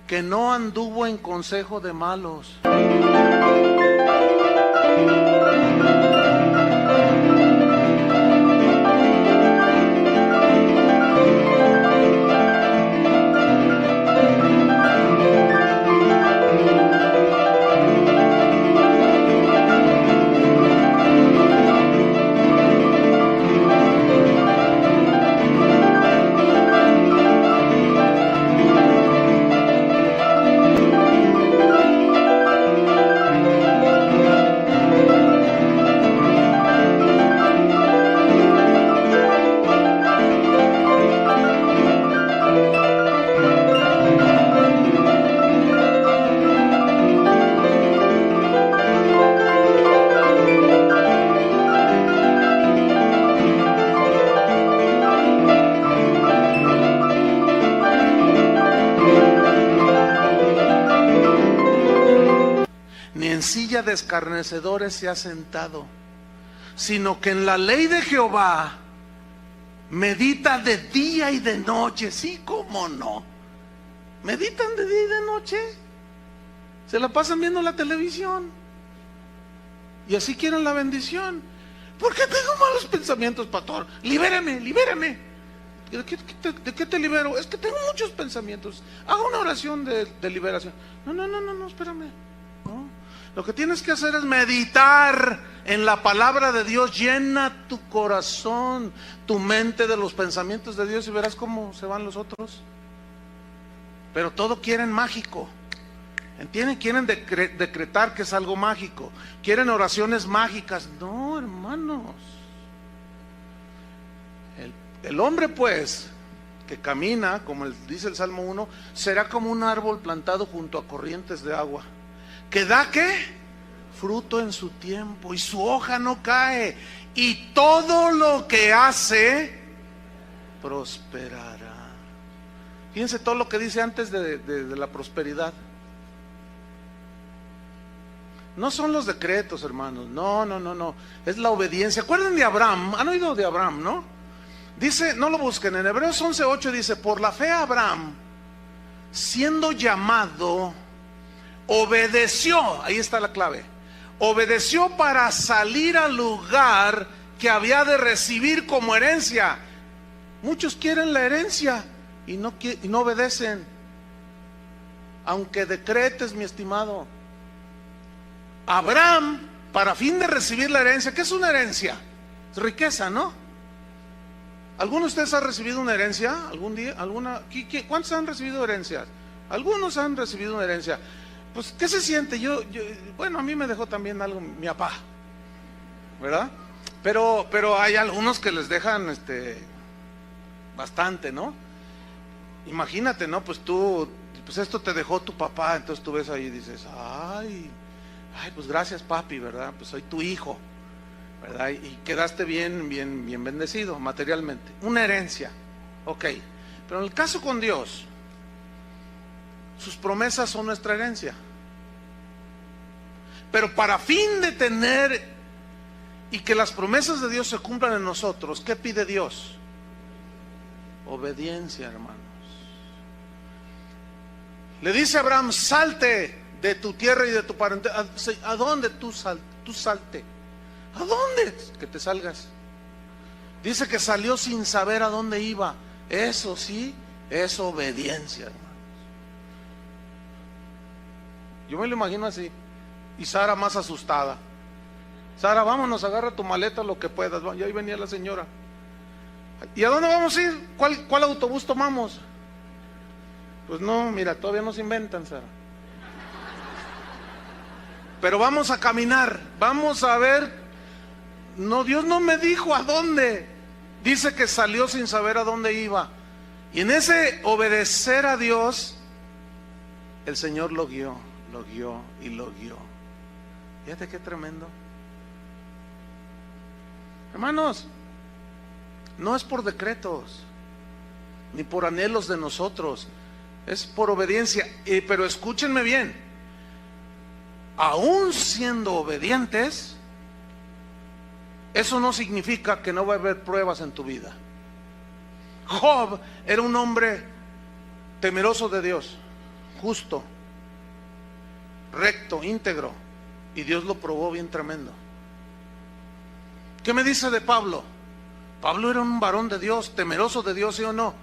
que no anduvo en consejo de malos. Silla de escarnecedores se ha sentado, sino que en la ley de Jehová medita de día y de noche. Sí, cómo no. Meditan de día y de noche. Se la pasan viendo la televisión y así quieren la bendición. ¿Por qué tengo malos pensamientos, pastor? Libéreme. ¿De qué te libero? Es que tengo muchos pensamientos. Haga una oración de liberación. No, espérame. No. Lo que tienes que hacer es meditar en la palabra de Dios. Llena tu corazón, tu mente de los pensamientos de Dios y verás cómo se van los otros. Pero todo quieren mágico. ¿Entienden? Quieren decretar que es algo mágico. Quieren oraciones mágicas. No, hermanos. El hombre, pues, que camina, como dice el Salmo 1, será como un árbol plantado junto a corrientes de agua, que da, ¿qué? Fruto en su tiempo, y su hoja no cae, y todo lo que hace prosperará. Fíjense todo lo que dice antes de la prosperidad. No son los decretos, hermanos, no, es la obediencia. ¿Acuerdan de Abraham? ¿Han oído de Abraham, no? Dice, no lo busquen, en Hebreos 11:8 dice, por la fe Abraham, siendo llamado, obedeció, ahí está la clave, obedeció para salir al lugar que había de recibir como herencia. Muchos quieren la herencia y no obedecen, aunque decretes, mi estimado. Abraham, para fin de recibir la herencia, ¿qué es una herencia? Es riqueza, ¿no? ¿Alguno de ustedes ha recibido una herencia algún día? ¿Cuántos han recibido herencias? Algunos han recibido una herencia. Pues, ¿qué se siente? Bueno, a mí me dejó también algo mi papá, ¿verdad? Pero hay algunos que les dejan bastante, ¿no? Imagínate, ¿no? Pues esto te dejó tu papá, entonces tú ves ahí y dices, ay, pues gracias, papi, ¿verdad? Pues soy tu hijo, ¿verdad? Y quedaste bien bendecido materialmente. Una herencia, ok. Pero en el caso con Dios, sus promesas son nuestra herencia. Pero para fin de tener y que las promesas de Dios se cumplan en nosotros, ¿qué pide Dios? Obediencia, hermanos. Le dice a Abraham, salte de tu tierra y de tu parentela. ¿A dónde tú salte? ¿A dónde? Que te salgas. Dice que salió sin saber a dónde iba. Eso sí, es obediencia, hermanos. Yo me lo imagino así. Y Sara más asustada. Sara, vámonos, agarra tu maleta lo que puedas. Y ahí venía la señora. ¿Y a dónde vamos a ir? ¿Cuál autobús tomamos? Pues no, mira, todavía no se inventan, Sara. Pero vamos a caminar, vamos a ver. No, Dios no me dijo a dónde. Dice que salió sin saber a dónde iba. Y en ese obedecer a Dios, el Señor lo guió y lo guió. Fíjate qué tremendo. Hermanos, no es por decretos, ni por anhelos de nosotros, es por obediencia. Pero escúchenme bien, aún siendo obedientes, eso no significa que no va a haber pruebas en tu vida. Job era un hombre temeroso de Dios, justo, recto, íntegro, y Dios lo probó bien tremendo. ¿Qué me dice de Pablo? Pablo era un varón de Dios, temeroso de Dios, ¿sí o no?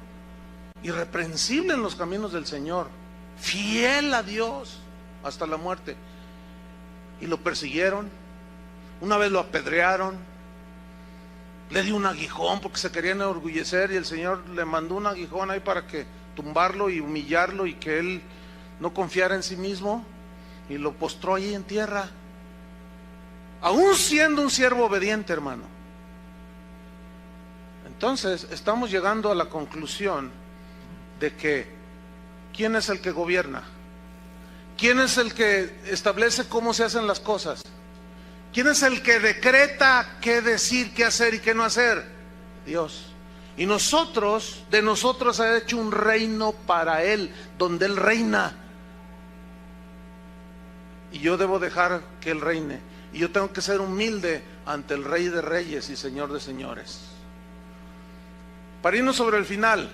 Irreprensible en los caminos del Señor, fiel a Dios hasta la muerte. Y lo persiguieron, una vez lo apedrearon, le dio un aguijón porque se querían enorgullecer, y el Señor le mandó un aguijón ahí para que tumbarlo y humillarlo, y que él no confiara en sí mismo, y lo postró allí en tierra, aún siendo un siervo obediente, hermano. Entonces estamos llegando a la conclusión de que ¿quién es el que gobierna? ¿Quién es el que establece cómo se hacen las cosas? ¿Quién es el que decreta qué decir, qué hacer y qué no hacer? Dios. Y de nosotros ha hecho un reino para Él, donde Él reina. Y yo debo dejar que Él reine. Y yo tengo que ser humilde ante el Rey de Reyes y Señor de Señores. Para irnos sobre el final,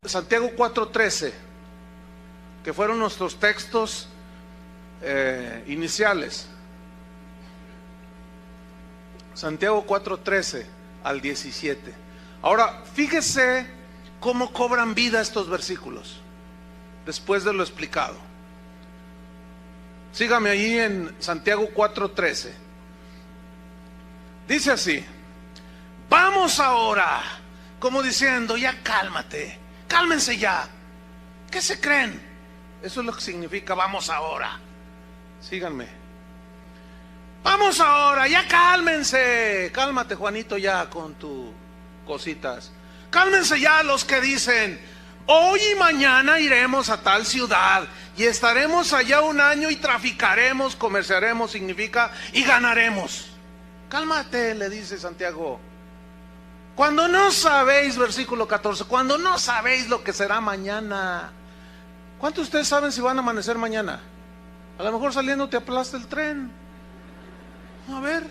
Santiago 4:13, que fueron nuestros textos iniciales. Santiago 4:13 al 17. Ahora, fíjese cómo cobran vida estos versículos, después de lo explicado. Sígame ahí en Santiago 4:13. Dice así: vamos ahora, como diciendo, ya cálmate, cálmense ya. ¿Qué se creen? Eso es lo que significa vamos ahora. Síganme. Vamos ahora, ya cálmense. Cálmate, Juanito, ya con tus cositas. Cálmense ya los que dicen, hoy y mañana iremos a tal ciudad y estaremos allá un año y traficaremos, comerciaremos, significa, y ganaremos. Cálmate, le dice Santiago. Cuando no sabéis, versículo 14, cuando no sabéis lo que será mañana. ¿Cuántos de ustedes saben si van a amanecer mañana? A lo mejor saliendo te aplasta el tren. A ver,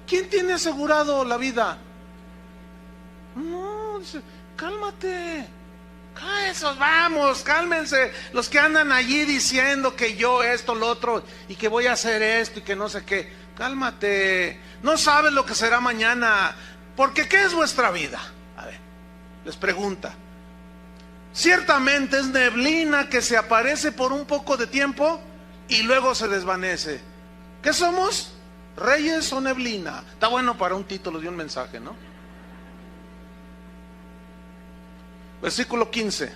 ¿quién tiene asegurado la vida? No, dice, cálmate. Esos, vamos, cálmense. Los que andan allí diciendo que yo esto, lo otro, y que voy a hacer esto y que no sé qué. Cálmate. No sabes lo que será mañana. Porque ¿qué es vuestra vida? A ver, les pregunta. Ciertamente es neblina que se aparece por un poco de tiempo y luego se desvanece. ¿Qué somos? ¿Reyes o neblina? Está bueno para un título de un mensaje, ¿no? Versículo 15.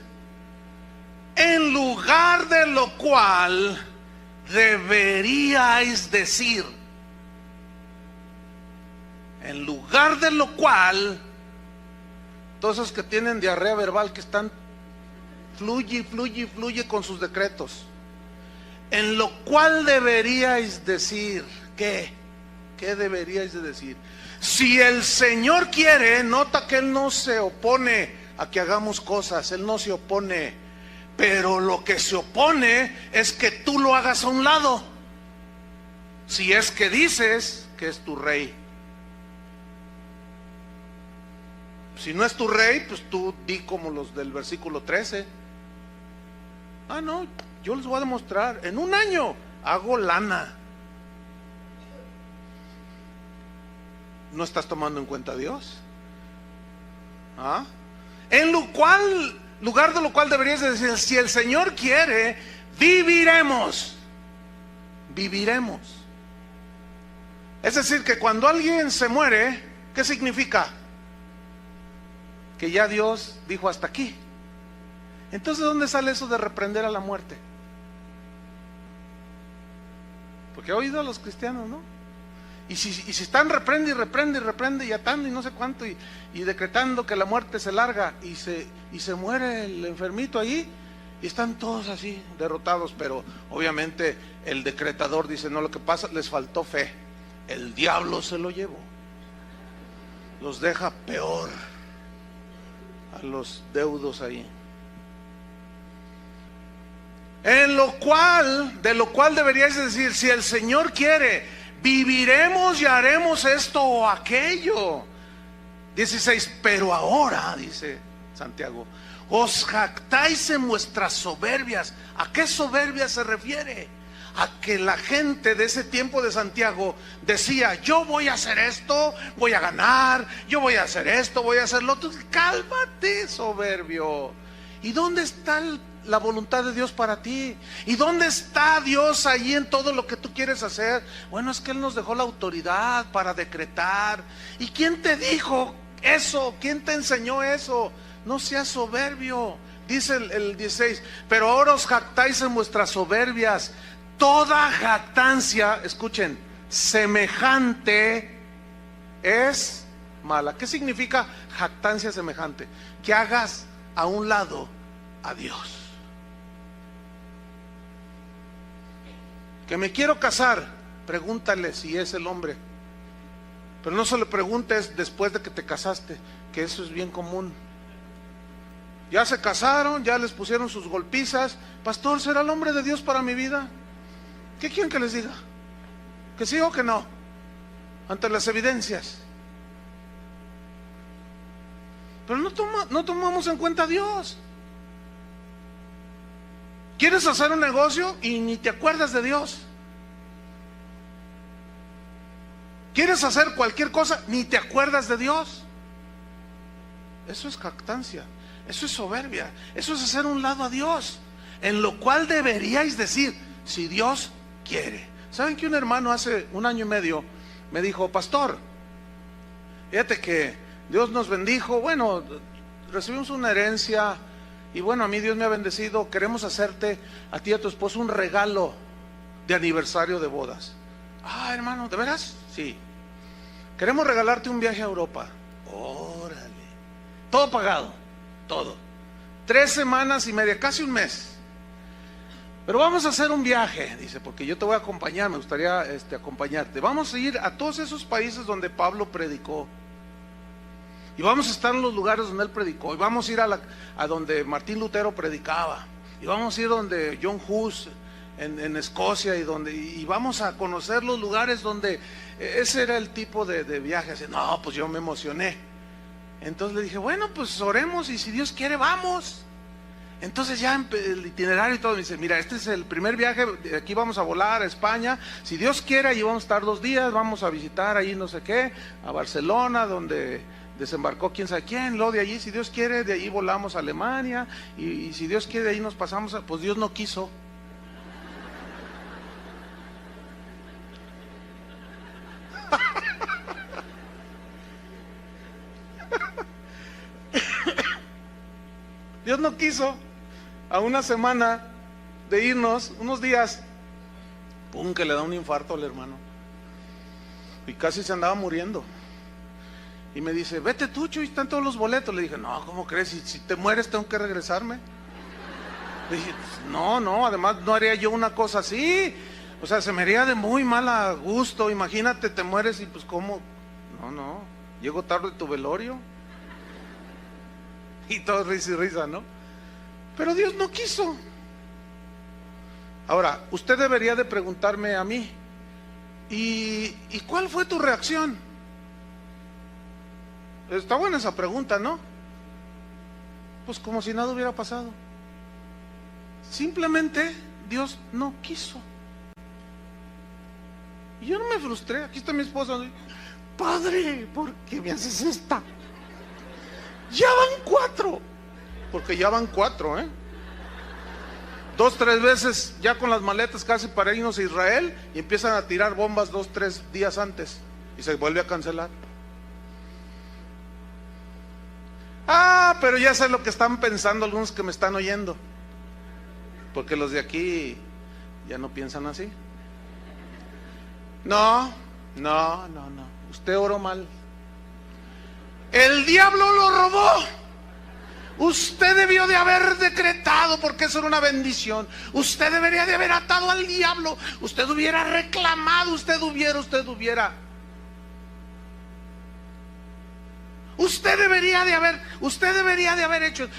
En lugar de lo cual deberíais decir. En lugar de lo cual, todos esos que tienen diarrea verbal, que están fluye con sus decretos. En lo cual deberíais decir, ¿qué? ¿Qué deberíais de decir? Si el Señor quiere, nota que Él no se opone a que hagamos cosas, Él no se opone, pero lo que se opone es que tú lo hagas a un lado. Si es que dices que es tu rey. Si no es tu rey, pues tú di como los del versículo 13. Ah, no, yo les voy a demostrar. En un año hago lana. ¿No estás tomando en cuenta a Dios? ¿Ah? En lugar de lo cual deberías decir, si el Señor quiere, viviremos. Viviremos. Es decir, que cuando alguien se muere, ¿qué significa? Que ya Dios dijo hasta aquí. Entonces, ¿dónde sale eso de reprender a la muerte? Porque he oído a los cristianos, ¿no? Y si están reprende y atando y no sé cuánto y decretando que la muerte se larga y se muere el enfermito ahí y están todos así derrotados, pero obviamente el decretador dice, no, lo que pasa, les faltó fe, el diablo se lo llevó, los deja peor a los deudos ahí. De lo cual deberíais decir, si el Señor quiere, viviremos y haremos esto o aquello. 16, pero ahora, dice Santiago, os jactáis en vuestras soberbias. ¿A qué soberbia se refiere? A que la gente de ese tiempo de Santiago decía, yo voy a hacer esto, voy a ganar, yo voy a hacer esto, voy a hacer lo otro. Cálmate, soberbio. ¿Y dónde está la voluntad de Dios para ti? ¿Y dónde está Dios ahí en todo lo que tú quieres hacer? Bueno, es que Él nos dejó la autoridad para decretar. ¿Y quién te dijo eso? ¿Quién te enseñó eso? No seas soberbio. Dice el 16, pero ahora os jactáis en vuestras soberbias. Toda jactancia, escuchen, semejante es mala. ¿Qué significa jactancia semejante? Que hagas a un lado a Dios. Que me quiero casar, pregúntale si es el hombre. Pero no se lo preguntes después de que te casaste, que eso es bien común. Ya se casaron, ya les pusieron sus golpizas. Pastor, ¿será el hombre de Dios para mi vida? ¿Qué quieren que les diga? ¿Que sí o que no? Ante las evidencias. Pero no tomamos en cuenta a Dios. ¿Quieres hacer un negocio y ni te acuerdas de Dios? ¿Quieres hacer cualquier cosa? Ni te acuerdas de Dios. Eso es jactancia, eso es soberbia, eso es hacer un lado a Dios. En lo cual deberíais decir, si Dios quiere. ¿Saben que un hermano hace 1 año y medio me dijo, pastor, fíjate que Dios nos bendijo, bueno, recibimos una herencia Y bueno, a mí Dios me ha bendecido, queremos hacerte a ti y a tu esposo un regalo de aniversario de bodas. Ah, hermano, ¿de veras? Sí. Queremos regalarte un viaje a Europa. Órale. Todo pagado, todo. 3 semanas y media, casi un mes. Pero vamos a hacer un viaje, dice, porque yo te voy a acompañar, me gustaría acompañarte. Vamos a ir a todos esos países donde Pablo predicó. Y vamos a estar en los lugares donde él predicó. Y vamos a ir a donde Martín Lutero predicaba. Y vamos a ir donde John Hus en Escocia. Y vamos a conocer los lugares donde... Ese era el tipo de viaje. Así, no, pues yo me emocioné. Entonces le dije, bueno, pues oremos y si Dios quiere, vamos. Entonces ya el itinerario y todo, me dice, mira, este es el primer viaje, aquí vamos a volar a España, si Dios quiere, allí vamos a estar 2 días, vamos a visitar ahí no sé qué, a Barcelona, donde desembarcó quién sabe quién, luego de allí, si Dios quiere, de ahí volamos a Alemania, y si Dios quiere, de ahí nos pasamos, pues Dios no quiso. Dios no quiso. A una semana de irnos, unos días, pum, que le da un infarto al hermano. Y casi se andaba muriendo. Y me dice, vete tú, Chuy, están todos los boletos. Le dije, no, ¿cómo crees? Si te mueres tengo que regresarme. Le dije, no, además no haría yo una cosa así. O sea, se me haría de muy mal gusto. Imagínate, te mueres y pues ¿cómo? No, llego tarde a tu velorio. Y todo risa y risa, ¿no? Pero Dios no quiso. Ahora, usted debería de preguntarme a mí, ¿y cuál fue tu reacción? Está buena esa pregunta, ¿no? Pues como si nada hubiera pasado. Simplemente Dios no quiso. Y yo no me frustré. Aquí está mi esposa. Padre, ¿por qué me haces esta? Ya van 4. Porque ya van 4, 2, 3 veces ya con las maletas casi para irnos a Israel y empiezan a tirar bombas 2, 3 días antes y se vuelve a cancelar. Ah, pero ya sé lo que están pensando algunos que me están oyendo, porque los de aquí ya no piensan así. No, usted oró mal. El diablo lo robó. Usted debió de haber decretado, porque eso era una bendición. Usted debería de haber atado al diablo. Usted hubiera reclamado, usted hubiera. Usted debería de haber hecho.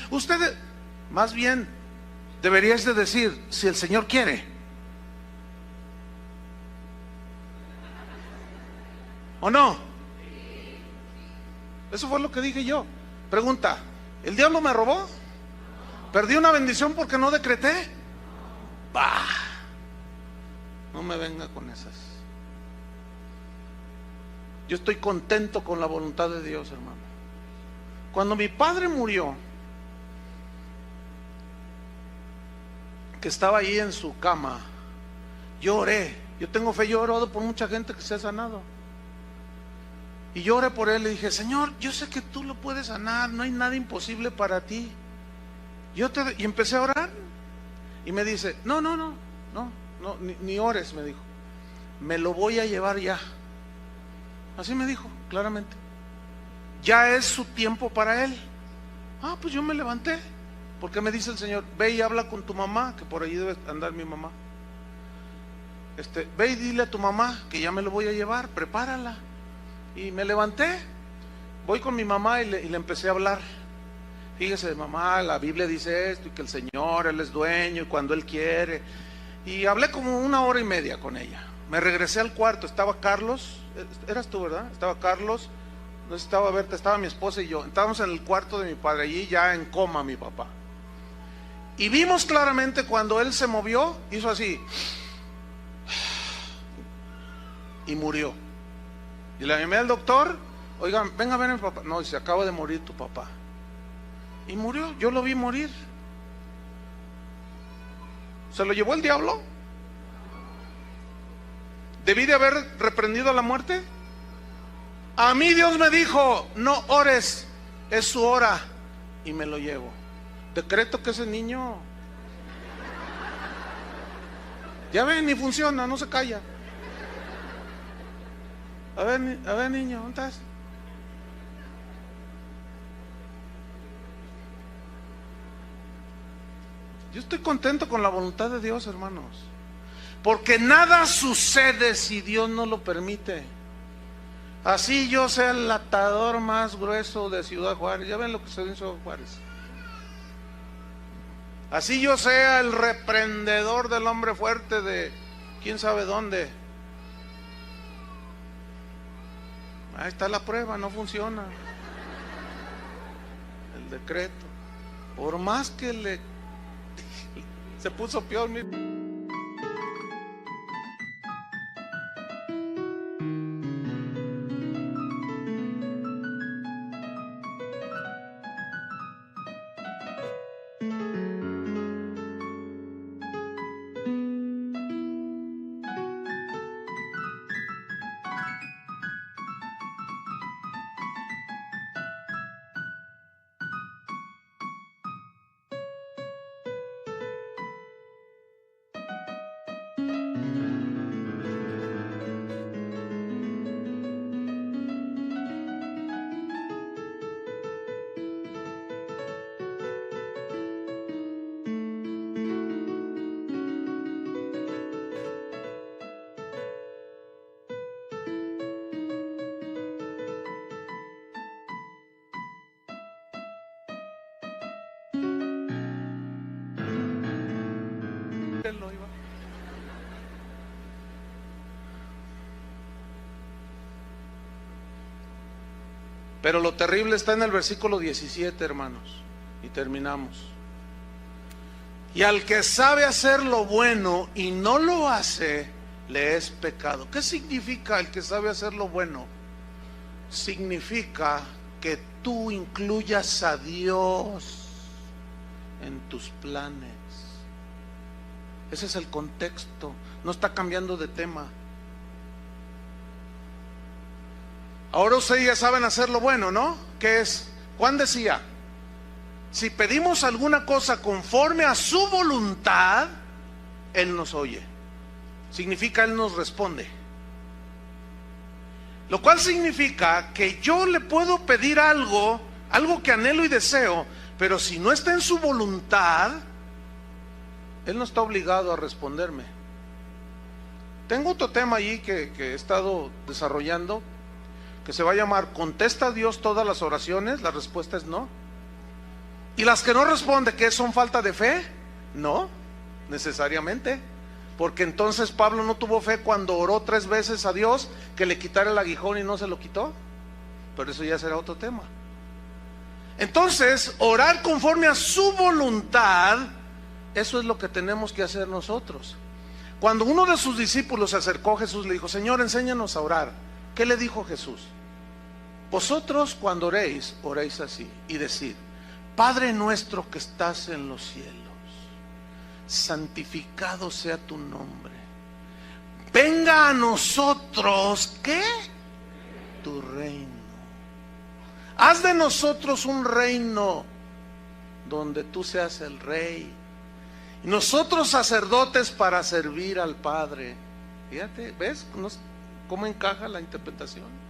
Más bien, deberías de decir, si el Señor quiere. ¿O no? Eso fue lo que dije yo. Pregunta, ¿el diablo me robó? ¿Perdí una bendición porque no decreté? Bah, no me venga con esas. Yo estoy contento con la voluntad de Dios, hermano. Cuando mi padre murió, que estaba ahí en su cama, yo oré. Yo tengo fe, yo he orado por mucha gente que se ha sanado. Y yo oré por él, le dije, Señor, yo sé que tú lo puedes sanar, no hay nada imposible para ti. Y empecé a orar. Y me dice, no, ni ores, me dijo. Me lo voy a llevar ya. Así me dijo, claramente. Ya es su tiempo para él. Ah, pues yo me levanté. Porque me dice el Señor, ve y habla con tu mamá, que por allí debe andar mi mamá. Ve y dile a tu mamá que ya me lo voy a llevar, prepárala. Y me levanté, voy con mi mamá y le empecé a hablar. Fíjese, mamá, la Biblia dice esto, y que el Señor, Él es dueño, y cuando Él quiere. Y hablé como 1 hora y media con ella. Me regresé al cuarto, estaba Carlos, eras tú, ¿verdad? Estaba Carlos, no estaba Berta, estaba mi esposa y yo. Estábamos en el cuarto de mi padre, allí ya en coma mi papá. Y vimos claramente cuando él se movió, hizo así, y murió. Y le llamé al doctor, oigan, venga a ver a mi papá. No, se acaba de morir tu papá. Y murió, yo lo vi morir. ¿Se lo llevó el diablo? ¿Debí de haber reprendido a la muerte? A mí Dios me dijo, no ores, es su hora, y me lo llevo. Decreto que ese niño, ya ven, ni funciona, no se calla. A ver niño, ¿dónde estás? Yo estoy contento con la voluntad de Dios, hermanos, porque nada sucede si Dios no lo permite. Así yo sea el atador más grueso de Ciudad Juárez, ya ven lo que se dice en Ciudad Juárez. Así yo sea el reprendedor del hombre fuerte de quién sabe dónde. Ahí está la prueba, no funciona el decreto. Por más que se puso peor. Pero lo terrible está en el versículo 17, hermanos, y terminamos. Y al que sabe hacer lo bueno y no lo hace, le es pecado. ¿Qué significa el que sabe hacer lo bueno? Significa que tú incluyas a Dios en tus planes. Ese es el contexto, no está cambiando de tema. Ahora ustedes ya saben hacer lo bueno, ¿no? ¿Qué es? Juan decía, si pedimos alguna cosa conforme a su voluntad, Él nos oye. Significa Él nos responde. Lo cual significa que yo le puedo pedir algo que anhelo y deseo, pero si no está en su voluntad, Él no está obligado a responderme. Tengo otro tema allí que he estado desarrollando, que se va a llamar ¿contesta a Dios todas las oraciones? La respuesta es no. ¿Y las que no responde, qué son, falta de fe? No, necesariamente. Porque entonces Pablo no tuvo fe cuando oró 3 veces a Dios que le quitara el aguijón y no se lo quitó. Pero eso ya será otro tema. Entonces, orar conforme a su voluntad, eso es lo que tenemos que hacer nosotros. Cuando uno de sus discípulos se acercó a Jesús, le dijo, Señor, enséñanos a orar. ¿Qué le dijo Jesús? Vosotros cuando oréis, oréis así y decid, Padre nuestro que estás en los cielos, santificado sea tu nombre. Venga a nosotros, ¿qué? Tu reino. Haz de nosotros un reino donde tú seas el rey. Y nosotros sacerdotes para servir al Padre. Fíjate, ¿ves cómo encaja la interpretación?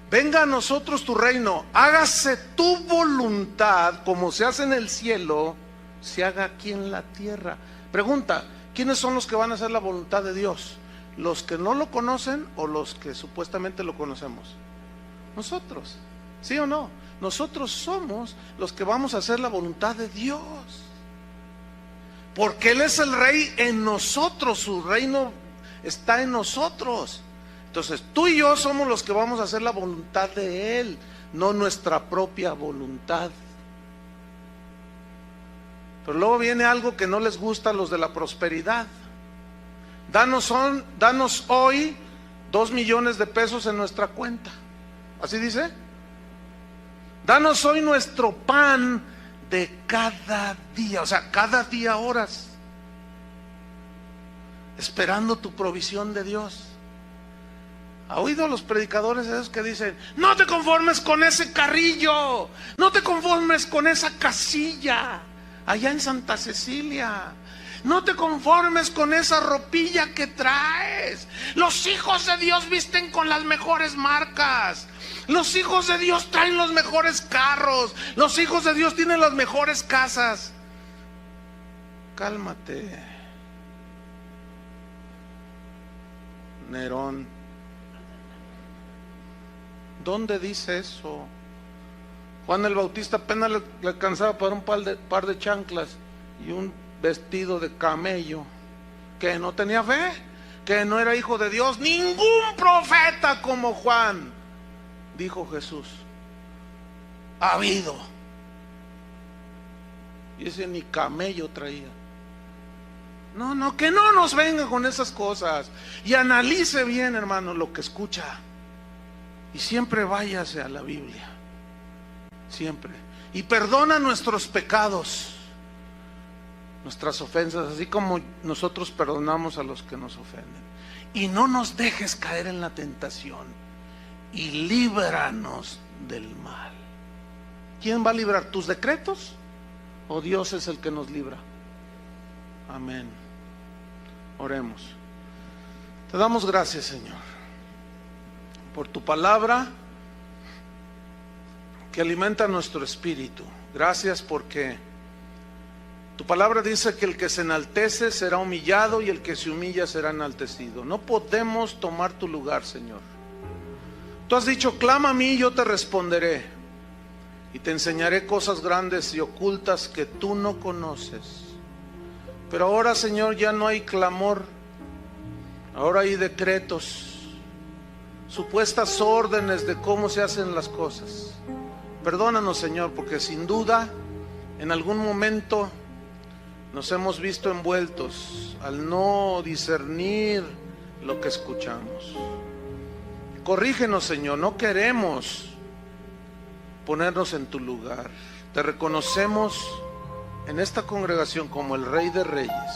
Venga a nosotros tu reino, hágase tu voluntad como se hace en el cielo, se haga aquí en la tierra. Pregunta, ¿quiénes son los que van a hacer la voluntad de Dios? ¿Los que no lo conocen o los que supuestamente lo conocemos? Nosotros, ¿sí o no? Nosotros somos los que vamos a hacer la voluntad de Dios, porque Él es el rey en nosotros, su reino está en nosotros. Entonces tú y yo somos los que vamos a hacer la voluntad de Él, no nuestra propia voluntad. Pero luego viene algo que no les gusta a los de la prosperidad. Danos hoy 2 millones de pesos en nuestra cuenta. ¿Así dice? Danos hoy nuestro pan de cada día, o sea, cada día horas, esperando tu provisión de Dios. ¿Ha oído los predicadores esos que dicen, no te conformes con ese carrillo, no te conformes con esa casilla, allá en Santa Cecilia. No te conformes con esa ropilla que traes. Los hijos de Dios visten con las mejores marcas. Los hijos de Dios traen los mejores carros. Los hijos de Dios tienen las mejores casas. Cálmate, Nerón. ¿Dónde dice eso? Juan el Bautista apenas le alcanzaba para un par de chanclas y un vestido de camello. ¿Que no tenía fe? ¿Que no era hijo de Dios? Ningún profeta como Juan, dijo Jesús, ha habido. Y ese ni camello traía. No, que no nos venga con esas cosas. Y analice bien, hermano, lo que escucha. Y siempre váyase a la Biblia. Siempre. Y perdona nuestros pecados, nuestras ofensas, así como nosotros perdonamos a los que nos ofenden. Y no nos dejes caer en la tentación. Y líbranos del mal. ¿Quién va a librar? ¿Tus decretos? ¿O Dios es el que nos libra? Amén. Oremos. Te damos gracias, Señor, por tu palabra que alimenta nuestro espíritu. Gracias porque tu palabra dice que el que se enaltece será humillado y el que se humilla será enaltecido. No podemos tomar tu lugar, Señor. Tú has dicho, clama a mí y yo te responderé y te enseñaré cosas grandes y ocultas que tú no conoces. Pero ahora, Señor, ya no hay clamor, ahora hay decretos, supuestas órdenes de cómo se hacen las cosas. Perdónanos, Señor, porque sin duda en algún momento nos hemos visto envueltos al no discernir lo que escuchamos. Corrígenos, Señor, no queremos ponernos en tu lugar. Te reconocemos en esta congregación como el Rey de Reyes,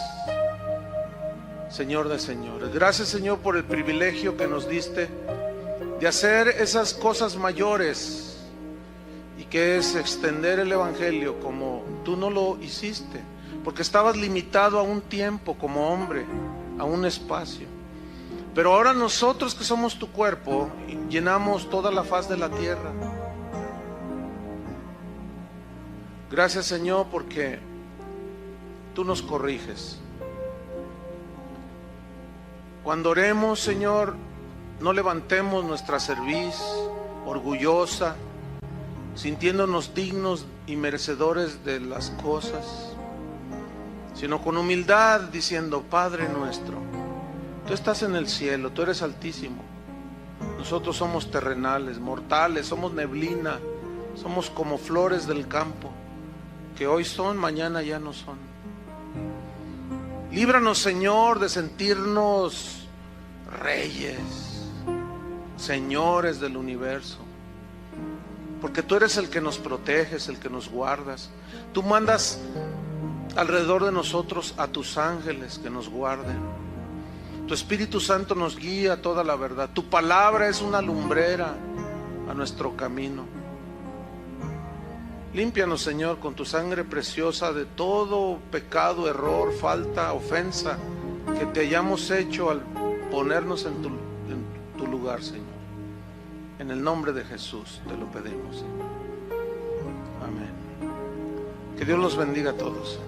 Señor de señores. Gracias, Señor, por el privilegio que nos diste de hacer esas cosas mayores, y que es extender el Evangelio como tú no lo hiciste, porque estabas limitado a un tiempo como hombre, a un espacio. Pero ahora nosotros que somos tu cuerpo, llenamos toda la faz de la tierra. Gracias, Señor, porque tú nos corriges. Cuando oremos, Señor, no levantemos nuestra cerviz orgullosa, sintiéndonos dignos y merecedores de las cosas, sino con humildad diciendo, Padre nuestro, tú estás en el cielo, tú eres altísimo. Nosotros somos terrenales, mortales, somos neblina, somos como flores del campo, que hoy son, mañana ya no son. Líbranos, Señor, de sentirnos reyes, señores del universo, porque tú eres el que nos proteges, el que nos guardas. Tú mandas alrededor de nosotros a tus ángeles que nos guarden. Tu Espíritu Santo nos guía a toda la verdad. Tu palabra es una lumbrera a nuestro camino. Límpianos, Señor, con tu sangre preciosa de todo pecado, error, falta, ofensa que te hayamos hecho al ponernos en tu lugar, Señor. En el nombre de Jesús te lo pedimos, Señor. Amén. Que Dios los bendiga a todos.